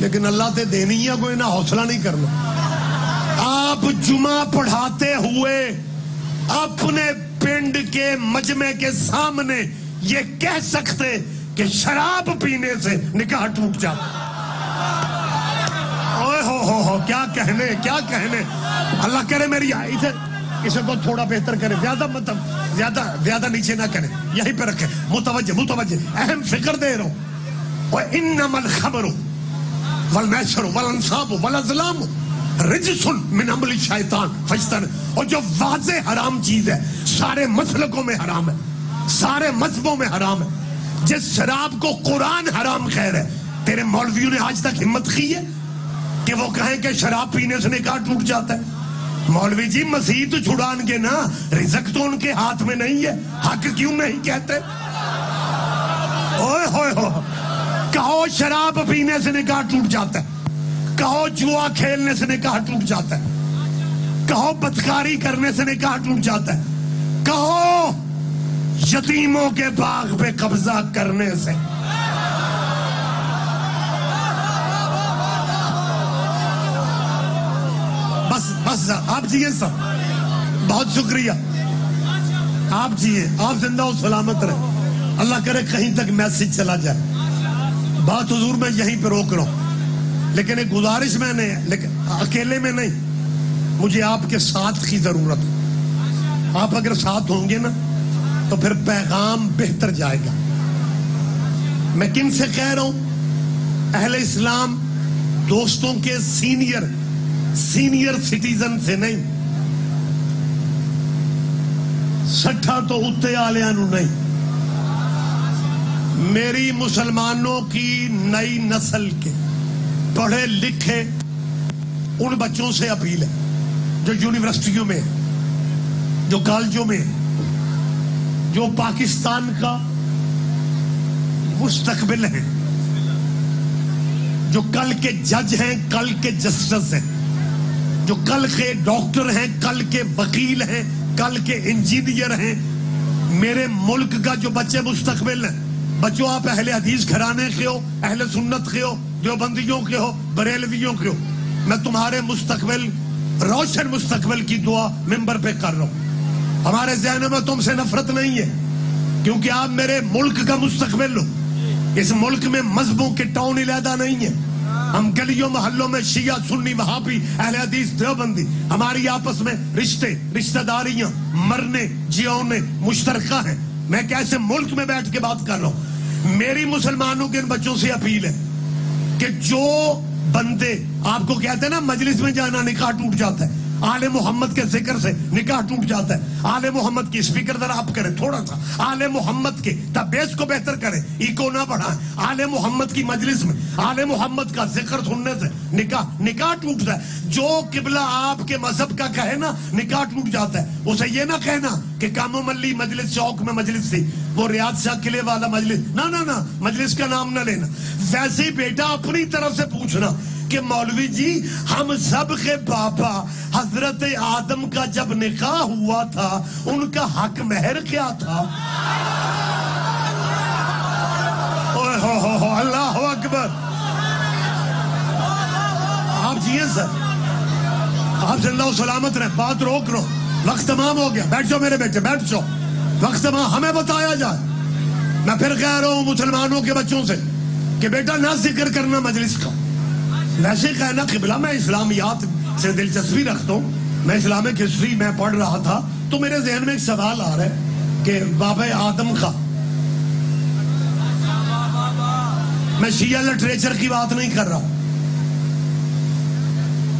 لیکن اللہ تے دینی ہے کوئی نہ، حوصلہ نہیں کرنا. آپ جمعہ پڑھاتے ہوئے اپنے پنڈ کے مجمع کے سامنے یہ کہہ سکتے کہ شراب پینے سے نکاح ٹوٹ جاتا. اوہ ہو کیا کہنے، کیا کہنے. اللہ کرے میری اسے کو تھوڑا بہتر کرے، زیادہ مطلب زیادہ نیچے نہ کرے، یہیں پہ رکھے. متوجہ اہم فکر دے رہا ہوں. وَإِنَّمَا الْخَمْرُ وَالْمَيْسِرُ وَالْأَنْصَابُ وَالْأَزْلَامُ رِجْسٌ مِّنْ عَمَلِ الشَّيْطَانِ فَاجْتَنِبُوهُ. اور جو واضح حرام چیز ہے سارے مسلکوں میں حرام ہے، سارے مذہبوں میں حرام ہے. جس شراب کو قرآن حرام کہہ رہے، تیرے مولویوں نے آج تک ہمت کی ہے کہ وہ کہیں کہ شراب پینے سے نکاح ٹوٹ جاتا ہے؟ مولوی جی مسیح تو چھڑان کے نا، رزق تو ان کے ہاتھ میں نہیں ہے. حق کیوں نہیں کہتے؟ اوئے ہوئے ہو، کہو شراب پینے سے نکاح ٹوٹ جاتا ہے، کہو جوا کھیلنے سے نکاح ٹوٹ جاتا ہے، کہو بدکاری کرنے سے نکاح ٹوٹ جاتا ہے، کہو یتیموں کے باغ پہ قبضہ کرنے سے. بس آپ جیے سب، بہت شکریہ. آپ جیے، آپ زندہ و سلامت رہے. اللہ کرے کہیں تک میسج چلا جائے. بات حضور میں یہیں پہ روک رہا ہوں، لیکن ایک گزارش میں نے، لیکن اکیلے میں نہیں، مجھے آپ کے ساتھ کی ضرورت ہے. آپ اگر ساتھ ہوں گے نا تو پھر پیغام بہتر جائے گا. میں کن سے کہہ رہا ہوں؟ اہل اسلام دوستوں کے سینئر سینئر سٹیزن سے نہیں، 60 تو اتے آلیاں نو نہیں. میری مسلمانوں کی نئی نسل کے پڑھے لکھے ان بچوں سے اپیل ہے جو یونیورسٹیوں میں، جو کالجوں میں، جو پاکستان کا مستقبل ہے، جو کل کے جج ہیں، کل کے جسٹس ہیں، جو کل کے ڈاکٹر ہیں، کل کے وکیل ہیں، کل کے انجینئر ہیں. میرے ملک کا جو بچے مستقبل ہیں، بچوں آپ اہل حدیث گھرانے کے ہو، اہل سنت کے ہو، دیوبندیوں کے ہو، بریلویوں کے ہو، میں تمہارے مستقبل، روشن مستقبل کی دعا ممبر پہ کر رہا ہوں. ہمارے ذہن میں تم سے نفرت نہیں ہے، کیونکہ آپ میرے ملک کا مستقبل ہو. اس ملک میں مذہبوں کے ٹاؤن علیحدہ نہیں ہے. ہم گلیوں محلوں میں شیعہ، سنی، وہابی، اہل حدیث، دیوبندی، ہماری آپس میں رشتہ داریاں مرنے جیونے مشترکہ ہیں. میں کیسے ملک میں بیٹھ کے بات کر رہا ہوں. میری مسلمانوں کے ان بچوں سے اپیل ہے کہ جو بندے آپ کو کہتے ہیں نا مجلس میں جانا نکاح ٹوٹ جاتا ہے، آل محمد کے ذکر سے نکاح ٹوٹ جاتا ہے. آل محمد کی اسپیکر ذرا آپ کریں تھوڑا سا، آل محمد کے بیس کو بہتر کریں، ایکو نہ بڑھائیں. آل محمد کی مجلس میں آل محمد کا ذکر سننے سے نکاح ٹوٹتا ہے. جو قبلہ آپ کے مذہب کا کہے نا نکاح ٹوٹ جاتا ہے، اسے یہ نہ کہنا کہ کامو ملی مجلس چوک میں مجلس تھی، وہ ریاض شاہ قلعے والا مجلس، نہ مجلس کا نام نہ لینا. ویسے ہی بیٹا اپنی طرف سے پوچھنا کہ مولوی جی ہم سب کے بابا حضرت آدم کا جب نکاح ہوا تھا ان کا حق مہر کیا تھا؟ اللہ اکبر. آپ جیئے سر، آپ زندہ و سلامت رہیں. بات روک رہا ہوں، وقت تمام ہو گیا. بیٹھ جاؤ میرے بیٹے، بیٹھ جاؤ. وقت تمام، ہمیں بتایا جائے. میں پھر کہہ رہا ہوں مسلمانوں کے بچوں سے کہ بیٹا نہ ذکر کرنا مجلس کا. ویسے کہنا قبلہ میں اسلامیات سے دلچسپی رکھتا ہوں، میں اسلامک ہسٹری میں پڑھ رہا تھا تو میرے ذہن میں ایک سوال آ رہا ہے کہ بابا آدم کا، میں شیعہ لٹریچر کی بات نہیں کر رہا ہوں،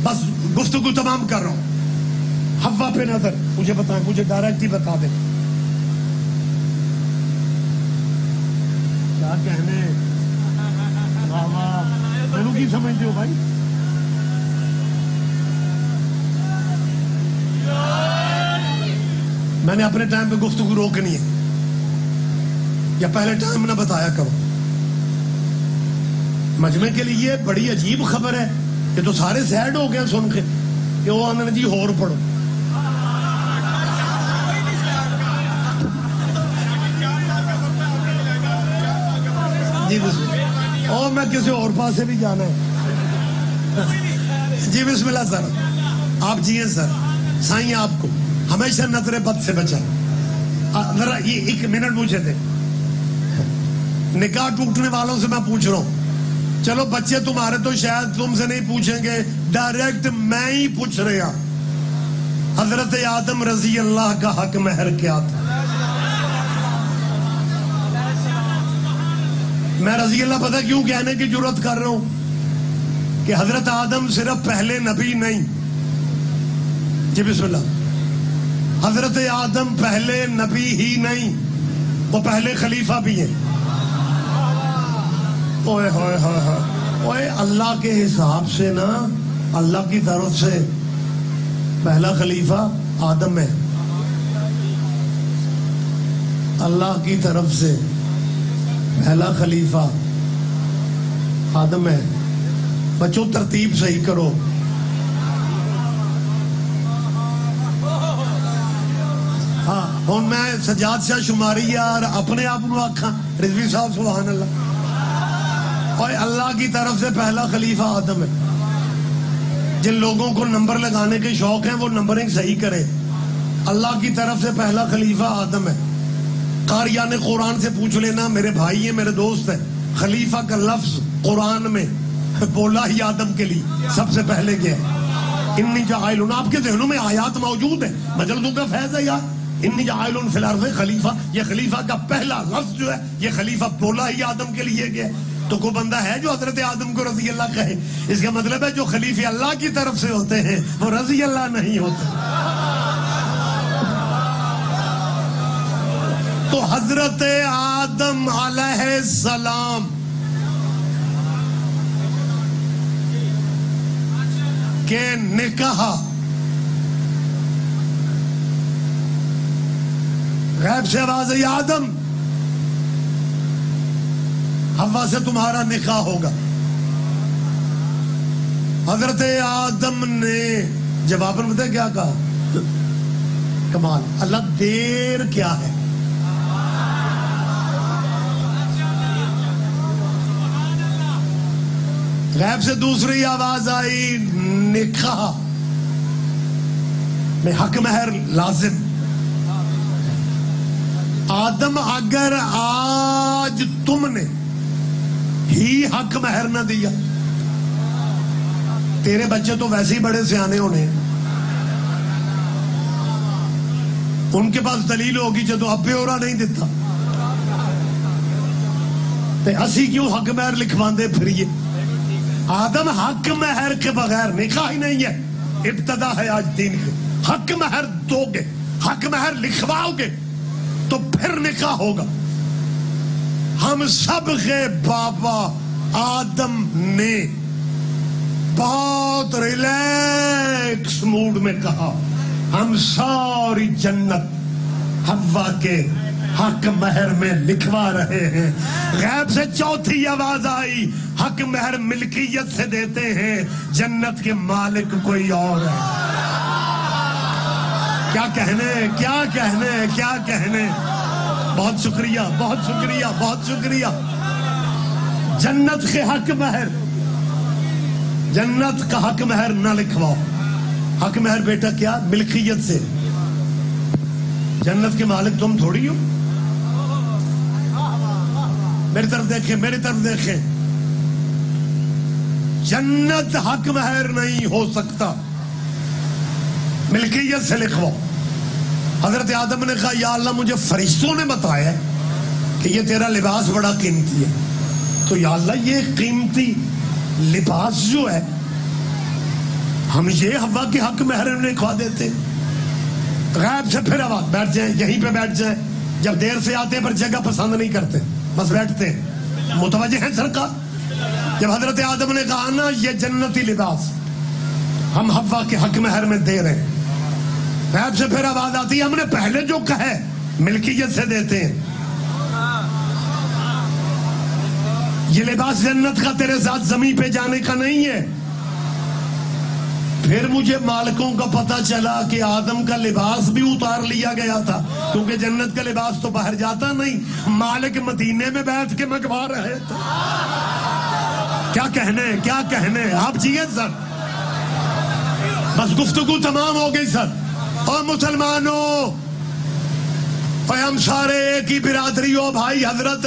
بس گفتگو تمام کر رہا ہوں. حوا پہ نظر، مجھے بتائیں، مجھے ڈائریکٹ ہی بتا دیں کیا کہنے. کی سمجھتے ہو بھائی؟ میں نے اپنے ٹائم پہ گفتگو روکنی ہے یا پہلے ٹائم نہ بتایا کرو. مجمع کے لیے بڑی عجیب خبر ہے، یہ تو سارے سیڈ ہو گئے سن کے کہ وہ آنند جی اور پڑھو. جی اور میں کسی اور پاس سے بھی جانا ہے. جی بسم اللہ سر، آپ جیئے سر. سائیں آپ کو ہمیشہ نظر بد سے بچائیں. ذرا یہ 1 منٹ مجھے دے. نکاح ٹوٹنے والوں سے میں پوچھ رہا ہوں، چلو بچے تمہارے تو شاید تم سے نہیں پوچھیں گے، ڈائریکٹ میں ہی پوچھ رہا. حضرت آدم رضی اللہ کا حق مہر کیا تھا؟ میں رضی اللہ پتہ کیوں کہنے کی جرات کر رہا ہوں کہ حضرت آدم صرف پہلے نبی نہیں. جی بسم اللہ. حضرت آدم پہلے نبی ہی نہیں، وہ پہلے خلیفہ بھی ہیں. اوئے ہوئے ہوئے اوئے، اللہ کے حساب سے نا، اللہ کی طرف سے پہلا خلیفہ آدم ہے. اللہ کی طرف سے پہلا خلیفہ آدم ہے. بچوں ترتیب صحیح کرو. ہاں ہوں میں سجاد شاہ شماری یار اپنے آپ کو آکھاں رضوی صاحب سبحان اللہ. اور اللہ کی طرف سے پہلا خلیفہ آدم ہے. جن لوگوں کو نمبر لگانے کے شوق ہیں وہ نمبرنگ صحیح کرے. اللہ کی طرف سے پہلا خلیفہ آدم ہے. قاریان قرآن سے پوچھ لینا، میرے بھائی ہیں، میرے دوست ہیں، خلیفہ کا لفظ قرآن میں بولا ہی آدم کے لیے سب سے پہلے گیا. انی جاعلن، آپ کے ذہنوں میں آیات موجود ہیں، مجلدوں کا فیض ہے یار. انی جاعلن فی الارض خلیفہ، یہ خلیفہ کا پہلا لفظ جو ہے یہ خلیفہ بولا ہی آدم کے لیے گیا. تو کوئی بندہ ہے جو حضرت آدم کو رضی اللہ کہے؟ اس کا مطلب ہے جو خلیفہ اللہ کی طرف سے ہوتے ہیں وہ رضی اللہ نہیں ہوتے. تو حضرت آدم علیہ السلام کے نکاح غیب سے آواز ہے آدم حوا سے تمہارا نکاح ہوگا. حضرت آدم نے جواب میں بتایا کیا کہا؟ کمال. اللہ دیر کیا ہے؟ غیب سے دوسری آواز آئی نکاح میں حق مہر لازم. آدم اگر آج تم نے ہی حق مہر نہ دیا، تیرے بچے تو ویسے ہی بڑے سیانے ہونے، ان کے پاس دلیل ہوگی جدو ابے اورا نہیں دیتا تے اسی کیوں حق مہر لکھواندے پھریے. آدم حق مہر کے بغیر نکاح ہی نہیں ہے. ابتدا ہے آج دین کے. حق مہر دو گے، حق مہر لکھواؤ گے تو پھر نکاح ہوگا. ہم سب کے بابا آدم نے بہت ریلیکس موڈ میں کہا ہم ساری جنت حوا کے حق مہر میں لکھوا رہے ہیں. غیب سے چوتھی آواز آئی حق مہر ملکیت سے دیتے ہیں، جنت کے مالک کوئی اور ہے. کیا کہنے کیا کہنے کیا کہنے. بہت شکریہ بہت شکریہ بہت شکریہ. جنت کے حق مہر، جنت کا حق مہر نہ لکھواؤ. حق مہر بیٹا کیا؟ ملکیت سے. جنت کے مالک تم تھوڑی ہو. میری طرف دیکھیں میری طرف دیکھیں. جنت حق مہر نہیں ہو سکتا، ملکیت سے لکھواؤ. حضرت آدم نے کہا یا اللہ مجھے فرشتوں نے بتایا کہ یہ تیرا لباس بڑا قیمتی ہے، تو یا اللہ یہ قیمتی لباس جو ہے ہم یہ حوا کے حق مہر میں لکھوا دیتے. غیب سے پھر آواز بیٹھ جائیں، یہیں پہ بیٹھ جائیں. جب دیر سے آتے ہیں پر جگہ پسند نہیں کرتے بس بیٹھتے ہیں. متوجہ ہیں سرکار؟ جب حضرت آدم نے کہا نا یہ جنتی لباس ہم حوا کے حق مہر میں دے رہے ہیں، غیب سے پھر آواز آتی ہے ہم نے پہلے جو کہے ملکیت سے دیتے ہیں. یہ لباس جنت کا تیرے ساتھ زمین پہ جانے کا نہیں ہے. پھر مجھے مالکوں کا پتہ چلا کہ آدم کا لباس بھی اتار لیا گیا تھا، کیونکہ جنت کا لباس تو باہر جاتا نہیں. مالک مدینے میں بیٹھ کے منگوا رہے تھے. کیا کہنے آپ جیئے سر. بس گفتگو تمام ہو گئی سر. اور مسلمانوں اور ہم سارے ایک ہی برادری ہو بھائی. حضرت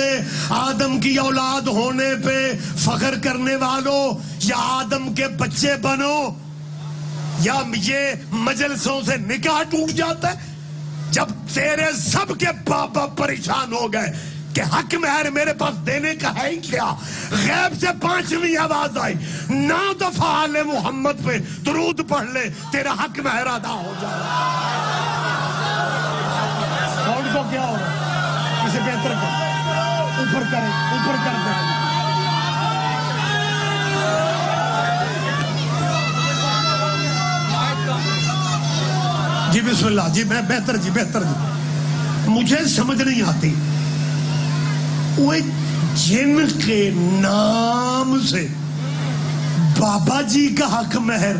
آدم کی اولاد ہونے پہ فخر کرنے والوں، یا آدم کے بچے بنو یا یہ مجلسوں سے نکاح ٹوٹ جاتا ہے. جب تیرے سب کے بابا پریشان ہو گئے کہ حق مہر میرے پاس دینے کا ہے ہی کیا، غیب سے پانچویں آواز آئی 9 دفعہ آل محمد پہ درود پڑھ لے تیرا حق مہر ادا ہو جائے. کون کو کیا ہو رہا ہے؟ اسے بہتر کر اوپر کر دیں. جی بسم اللہ. جی بہتر جی. مجھے سمجھ نہیں آتی وہ جن کے نام سے بابا جی کا حق مہر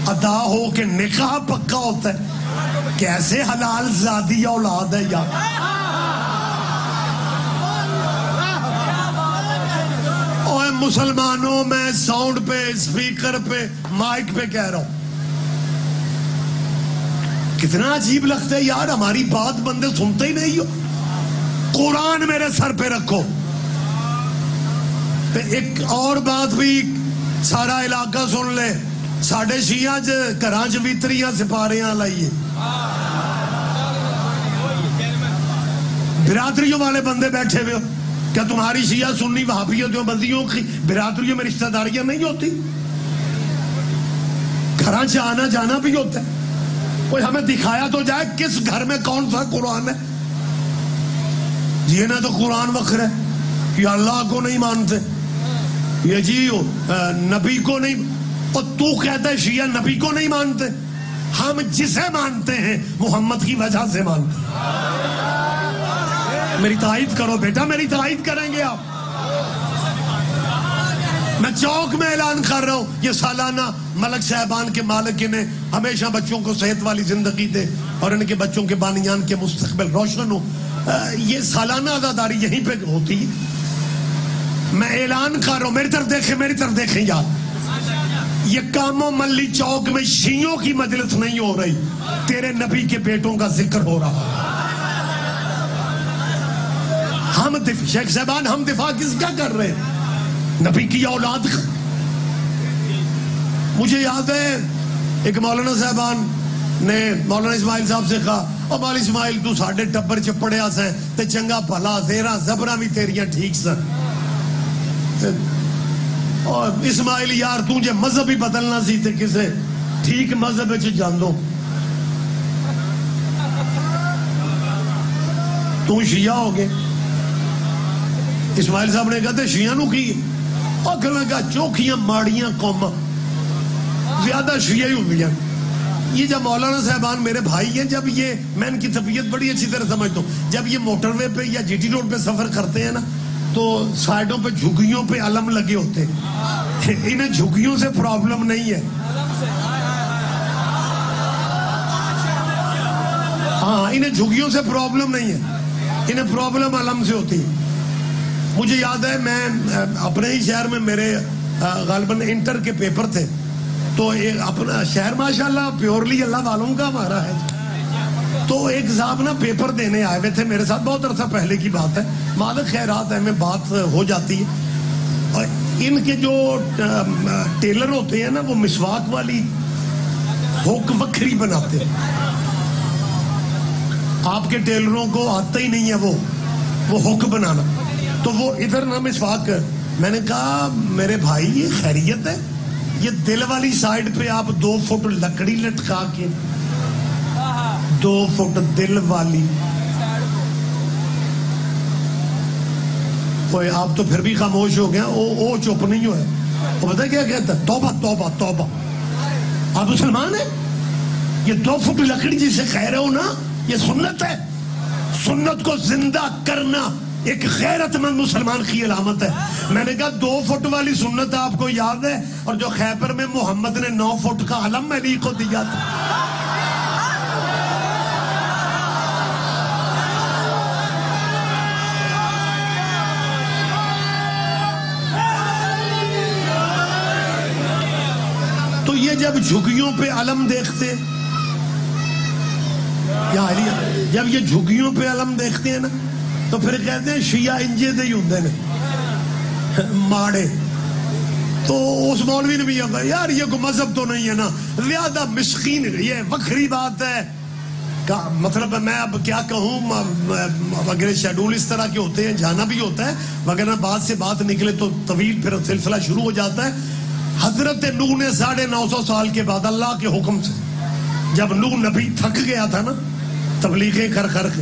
ادا ہو کے نکاح پکا ہوتا ہے، کیسے حلال زادی اولاد ہے یا اوے مسلمانوں. میں ساؤنڈ پہ اسپیکر پہ مائک پہ کہہ رہا ہوں، کتنا عجیب لگتا ہے یار. ہماری بات بندے سنتے ہی نہیں ہو. قرآن میرے سر پہ رکھو. ایک اور بات بھی سارا علاقہ سن لے، ساڑھے شیعہ گھراں ویتریاں سپاریاں لائیے. برادریوں والے بندے بیٹھے ہوئے ہو، کیا تمہاری شیعہ سنی وہابیوں دیوبندیوں کی برادریوں میں رشتہ داریاں نہیں ہوتی؟ گھراں سے آنا جانا بھی ہوتا ہے. کوئی ہمیں دکھایا تو جائے کس گھر میں کون سا قرآن ہے. یہ نہ تو قرآن وکھرا ہے، یہ اللہ کو نہیں مانتے، یہ جی نبی کو نہیں. اور تو کہتا ہے شیعہ نبی کو نہیں مانتے. ہم جسے مانتے ہیں محمد کی وجہ سے مانتے ہیں. میری تائید کرو بیٹا، میری تائید کریں گے آپ. میں چوک میں اعلان کر رہا ہوں، یہ سالانہ ملک صاحبان کے مالک نے ہمیشہ بچوں کو صحت والی زندگی دے اور ان کے بچوں کے بانیان کے مستقبل روشن ہو. یہ سالانہ عزاداری یہیں پہ ہوتی ہے. میں اعلان کر رہا ہوں، میری طرف دیکھیں، میری طرف دیکھیں یار. یہ کاموں ملی چوک میں شیعوں کی مجلس نہیں ہو رہی، تیرے نبی کے بیٹوں کا ذکر ہو رہا. ہم شیخ صاحبان ہم دفاع کس کا کر رہے ہیں؟ نبی کی اولاد کا. مجھے یاد ہے ایک مولانا صاحبان نے مولانا اسماعیل صاحب سے کہا، او مولانا اسماعیل تو ساڑھے ٹبر چپڑیا سے تے چنگا بھلا زیرہ زبرہ بھی تیریاں ٹھیک سن. اور اسماعیل یار تجھے مذہب ہی بدلنا سی تے کسے ٹھیک مذہب وچ جاندو. تو شیعہ ہو گئے. اسماعیل صاحب نے کہتے شیعہ نو کی اور کہنے کہا چوکھیاں ماڑیاں قوم زیادہ شیعہ ہی ہوئی ہیں. یہ جب مولانا صاحبان میرے بھائی ہیں، جب یہ میں ان کی طبیعت بڑی اچھی طرح سمجھتا ہوں، جب یہ موٹر وے پہ یا جی ٹی روڈ پہ سفر کرتے ہیں نا تو سائڈوں پہ جھگیوں پہ علم لگے ہوتے ہیں. انہیں جھگیوں سے پرابلم نہیں ہے. ہاں انہیں جھگیوں سے پرابلم نہیں ہے، انہیں پرابلم علم سے ہوتی ہے. مجھے یاد ہے میں اپنے ہی شہر میں میرے غالباً انٹر کے پیپر تھے، تو اپنا شہر ماشاءاللہ پیورلی اللہ والوں کا ہمارا ہے. تو ایک صاحب نا پیپر دینے آئے ہوئے تھے میرے ساتھ، بہت عرصہ پہلے کی بات ہے، مالک خیرات ہے میں بات ہو جاتی ہے. اور ان کے جو ٹیلر ہوتے ہیں نا وہ مسواک والی ہوک وکھری بناتے ہیں. آپ کے ٹیلروں کو آتا ہی نہیں ہے وہ ہوک بنانا. تو وہ ادھر نا مسواک، میں نے کہا میرے بھائی یہ خیریت ہے؟ یہ دل والی سائیڈ پہ آپ 2 فٹ لکڑی لٹکا کے 2 فٹ دل والی. کوئی آپ تو پھر بھی خاموش ہو گیا، او چپ نہیں ہوئے. وہ پتہ کیا کہتا ہے؟ توبہ توبہ توبہ. آپ مسلمان ہیں؟ یہ 2 فٹ لکڑی جسے کہہ رہے ہو نا یہ سنت ہے. سنت کو زندہ کرنا ایک غیرت مند مسلمان کی علامت ہے. میں نے کہا 2 فٹ والی سنت آپ کو یاد ہے؟ اور جو خیبر میں محمد نے 9 فٹ کا علم علی کو دیا تھا. تو یہ جب جھگیوں پہ علم دیکھتے، یا علی جب یہ جھگیوں پہ علم دیکھتے ہیں نا تو پھر کہتے ہیں شیعہ انجے دے ہی ہوندے نے ماڑے. تو اس مولوی نے بھی یہ کہا یار یہ کوئی مذہب تو نہیں ہے نا، زیادہ مسکین، یہ وکھری بات ہے. مطلب میں اب کیا کہوں، اگر شیڈول اس طرح کے ہوتے ہیں جانا بھی ہوتا ہے، وغیرہ بات سے بات نکلے تو طویل پھر سلسلہ شروع ہو جاتا ہے. حضرت نوح نے 950 سال کے بعد اللہ کے حکم سے، جب نوح نبی تھک گیا تھا نا تبلیغیں کر کے،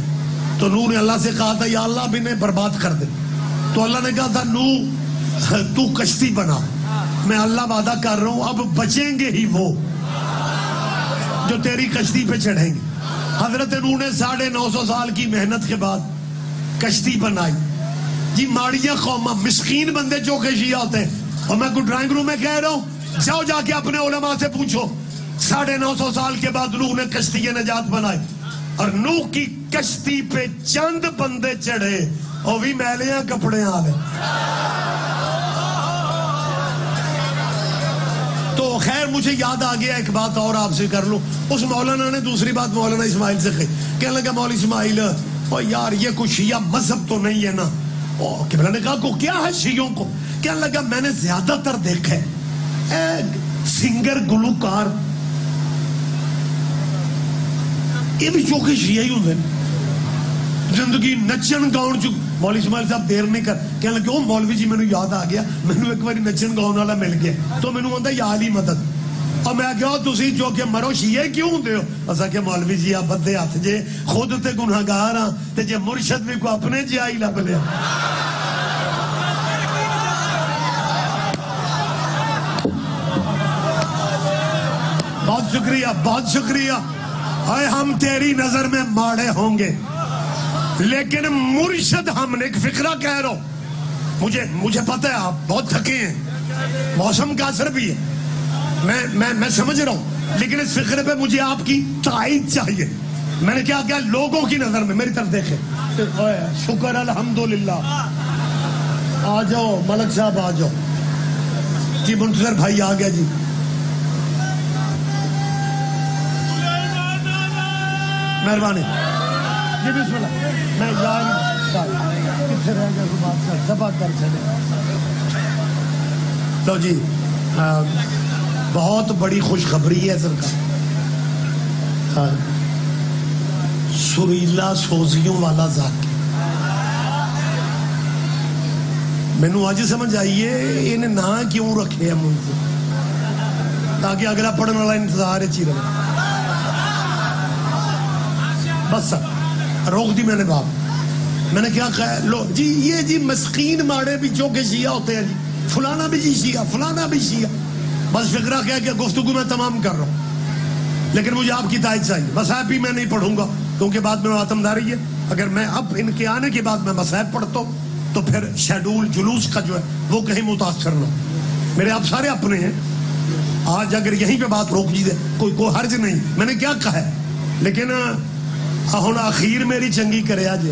تو نوح نے اللہ سے کہا تھا یا اللہ اب انہیں برباد کر دے. تو اللہ نے کہا تھا نوح تو کشتی بنا، میں اللہ وعدہ کر رہا ہوں اب بچیں گے ہی وہ جو تیری کشتی پہ چڑھیں گے. حضرت نوح نے 950 سال کی محنت کے بعد کشتی بنائی. جی ماڑیاں قوماں مسکین بندے جو کہ شیعہ ہوتے ہیں. اور میں کوئی ڈرائنگ روم میں کہہ رہا ہوں، جاؤ جا کے اپنے علماء سے پوچھو 950 سال کے بعد نوح نے کشتی نجات بنائی. اور نوح کی کشتی پہ چند بندے چڑھے اور بھی میلیاں کپڑے آ گئے. تو خیر مجھے یاد آ گیا ایک بات اور آپ سے کر لوں. اس مولانا نے دوسری بات مولانا اسماعیل سے کہی، کہنے لگا مولا اسماعیل او یار یہ کوئی شیعہ مذہب تو نہیں ہے نا. قبلہ نے کہا کو کیا ہے شیعوں کو؟ کہنے لگا میں نے زیادہ تر دیکھا ہے سنگر گلوکار یہ بھی چوکے شیعہ ہی ہوندے زندگی نچن گاؤن مولوی اسماعیل صاحب دیر نہیں کر کہنے لگے او مولوی جی مینوں یاد آ گیا مینوں ایک باری نچن گاؤن والا مل گیا تو مینوں آندا یا علی مدد اور میں کہا تسی جو کہ مرو شیعہ کیوں ہوندے ہو اسا کہ مولوی جی آپ بدے ہاتھ جے خود تے گناہگار ہاں تے جے مرشد بھی کو اپنے جی آئی لب لیا بہت شکریہ اے ہم تیری نظر میں ماڑے ہوں گے لیکن مرشد ہم نے ایک فقرہ کہہ رہا ہوں مجھے پتہ ہے آپ بہت تھکے ہیں موسم کا اثر بھی ہے میں سمجھ رہا ہوں لیکن اس فقرے پہ مجھے آپ کی تائید چاہیے میں نے کیا لوگوں کی نظر میں میری طرف دیکھیں شکر الحمدللہ آ جاؤ ملک صاحب آ جاؤ جی منتظر بھائی آ گیا جی مہربانی جی بسم اللہ میں کتنے رہ گیا بات کر دبا کر چلے تو جی بہت بڑی خوشخبری ہے سرکار سریلا سوزیوں والا ذاکر مینوں آج سمجھ آئیے انہیں نہ کیوں رکھے ہیں مجھ سے تاکہ اگلا پڑھنے والا انتظار چی رہے بس روک دی میں نے باپ میں نے کیا کہا لو جی یہ جی مسکین ماڑے بھی جو کہ شیعہ ہوتے ہیں جی فلانا بھی جی شیعہ فلانا بھی شیعہ بس فقرہ کیا کہ گفتگو میں تمام کر رہا ہوں لیکن مجھے آپ کی تائید چاہیے مصائب بھی میں نہیں پڑھوں گا کیونکہ بعد میں ماتم داری ہے اگر میں اب ان کے آنے کے بعد میں مصائب پڑھتا ہوں تو پھر شیڈول جلوس کا جو ہے وہ کہیں متاثر نہ میرے آپ سارے اپنے ہیں آج اگر یہیں پہ بات روک جی دے کوئی حرج نہیں میں نے کیا کہا ہے لیکن ہن اخیر میری چنگی کرے آج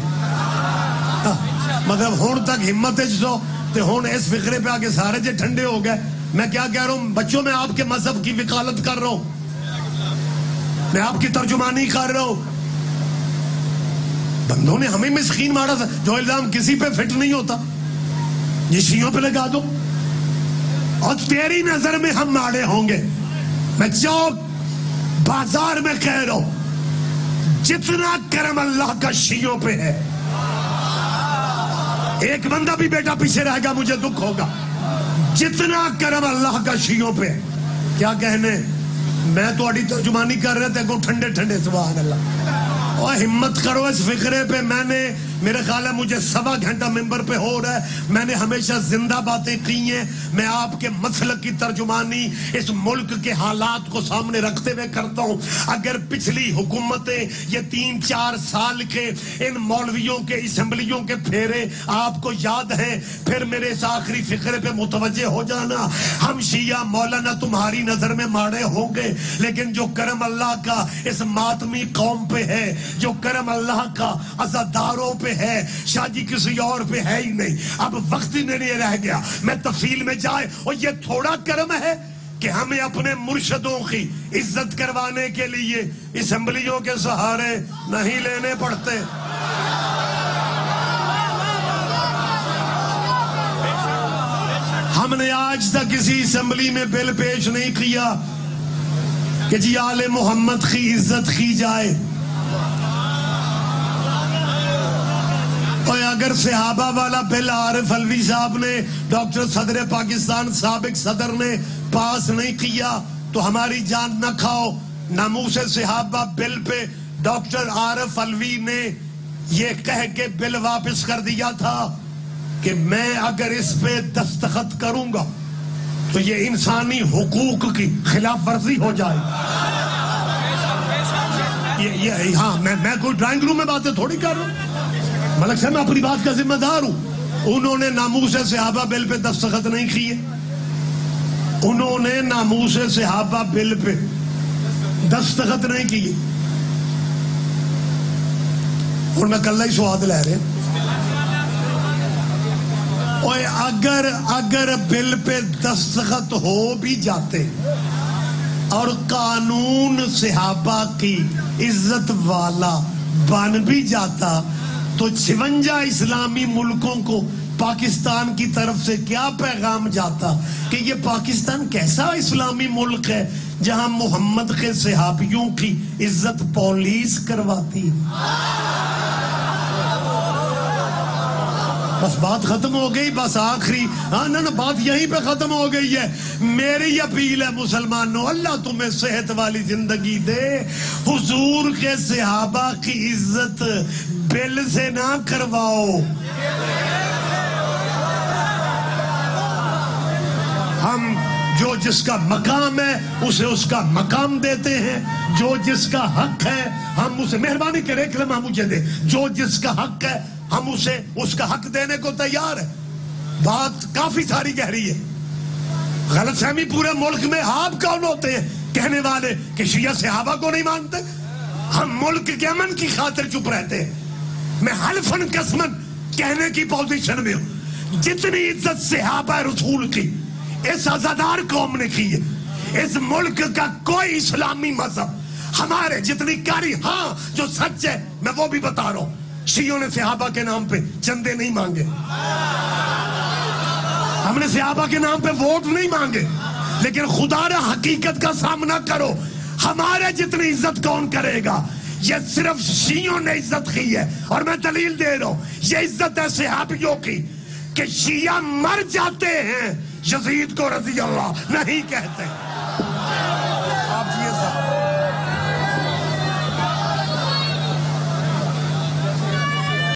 مطلب ہون تک ہمت سو تے ہون اس فقرے پہ آگے سارے جے ٹھنڈے ہو گئے میں کیا کہہ رہا ہوں بچوں میں آپ کے مذہب کی وکالت کر رہا ہوں میں آپ کی ترجمانی کر رہا ہوں بندوں نے ہمیں مسکین مارا تھا جو الزام کسی پہ فٹ نہیں ہوتا یہ شیعوں پہ لگا دو اور تیری نظر میں ہم مارے ہوں گے میں چوک بازار میں کہہ رہا ہوں جتنا کرم اللہ کا شیعوں پہ ہے ایک بندہ بھی بیٹا پیچھے رہے گا مجھے دکھ ہوگا جتنا کرم اللہ کا شیعوں پہ ہے کیا کہنے میں تو اڑی ترجمانی کر رہے تھے کو ٹھنڈے ٹھنڈے سبحان اللہ اور ہمت کرو اس فقرے پہ میں نے میرے خیال ہے مجھے 1.25 گھنٹہ ممبر پہ ہو رہا ہے میں نے ہمیشہ زندہ باتیں کی ہیں میں آپ کے مسلک کی ترجمانی اس ملک کے حالات کو سامنے رکھتے ہوئے کرتا ہوں اگر پچھلی حکومتیں یہ 3-4 سال کے ان مولویوں کے اسمبلیوں کے پھیرے آپ کو یاد ہیں پھر میرے اس آخری فقرے پہ متوجہ ہو جانا ہم شیعہ مولانا تمہاری نظر میں ماڑے ہوں گے لیکن جو کرم اللہ کا اس ماتمی قوم پہ ہے جو کرم اللہ کا عزاداروں پہ ہے شاہ جی کسی اور پہ ہے ہی نہیں اب وقت ہی نہیں رہ گیا میں تفصیل میں جائے اور یہ تھوڑا کرم ہے کہ ہمیں اپنے مرشدوں کی عزت کروانے کے لیے اسمبلیوں کے سہارے نہیں لینے پڑتے ہم نے آج تک کسی اسمبلی میں بل پیش نہیں کیا کہ جی آل محمد کی عزت کی جائے اور اگر صحابہ والا بل عارف علوی صاحب نے ڈاکٹر صدر پاکستان سابق صدر نے پاس نہیں کیا تو ہماری جان نہ کھاؤ ناموس صحابہ بل پہ ڈاکٹر عارف علوی نے یہ کہہ کے بل واپس کر دیا تھا کہ میں اگر اس پہ دستخط کروں گا تو یہ انسانی حقوق کی خلاف ورزی ہو جائے ہاں میں کوئی ڈرائنگ روم میں باتیں تھوڑی کر رہا ہوں ملک صاحب میں اپنی بات کا ذمہ دار ہوں انہوں نے ناموس صحابہ بل پہ دستخط نہیں کیے انہوں نے ناموس صحابہ بل پہ دستخط نہیں کیے اور میں کل ہی سواد لے رہے اور اگر بل پہ دستخط ہو بھی جاتے اور قانون صحابہ کی عزت والا بن بھی جاتا تو 56 اسلامی ملکوں کو پاکستان کی طرف سے کیا پیغام جاتا کہ یہ پاکستان کیسا اسلامی ملک ہے جہاں محمد کے صحابیوں کی عزت پولیس کرواتی بس بات ختم ہو گئی، بس آخری نا بات یہیں پہ ختم ہو گئی ہے. میری اپیل ہے مسلمانوں، اللہ تمہیں صحت والی زندگی دے. حضور کے صحابہ کی عزت بل سے نہ کرواؤ. ہم جو جس کا مقام ہے اسے اس کا مقام دیتے ہیں، جو جس کا حق ہے ہم اسے، مہربانی کرے کلمہ مجھے دے، جو جس کا حق ہے ہم اسے اس کا حق دینے کو تیار ہے. بات کافی ساری گہری ہے. غلط فہمی پورے ملک میں. آپ کون ہوتے ہیں کہنے والے کہ شیعہ صحابہ کو نہیں مانتے؟ ہم ملک کے امن کی خاطر چپ رہتے ہیں. میں حلفاً قسماً کہنے کی پوزیشن میں ہوں، جتنی عزت صحابہ رسول کی اس عزادار قوم نے کی ہے، اس ملک کا کوئی اسلامی مذہب ہمارے جتنی کاری، ہاں جو سچ ہے میں وہ بھی بتا رہا ہوں، شیعوں نے صحابہ کے نام پہ چندے نہیں مانگے، ہم نے صحابہ کے نام پہ ووٹ نہیں مانگے. لیکن خدا را حقیقت کا سامنا کرو، ہمارے جتنی عزت کون کرے گا؟ یہ صرف شیعوں نے عزت کی ہے. اور میں دلیل دے رہا ہوں، یہ عزت ہے صحابیوں کی کہ شیعہ مر جاتے ہیں یزید کو رضی اللہ نہیں کہتے.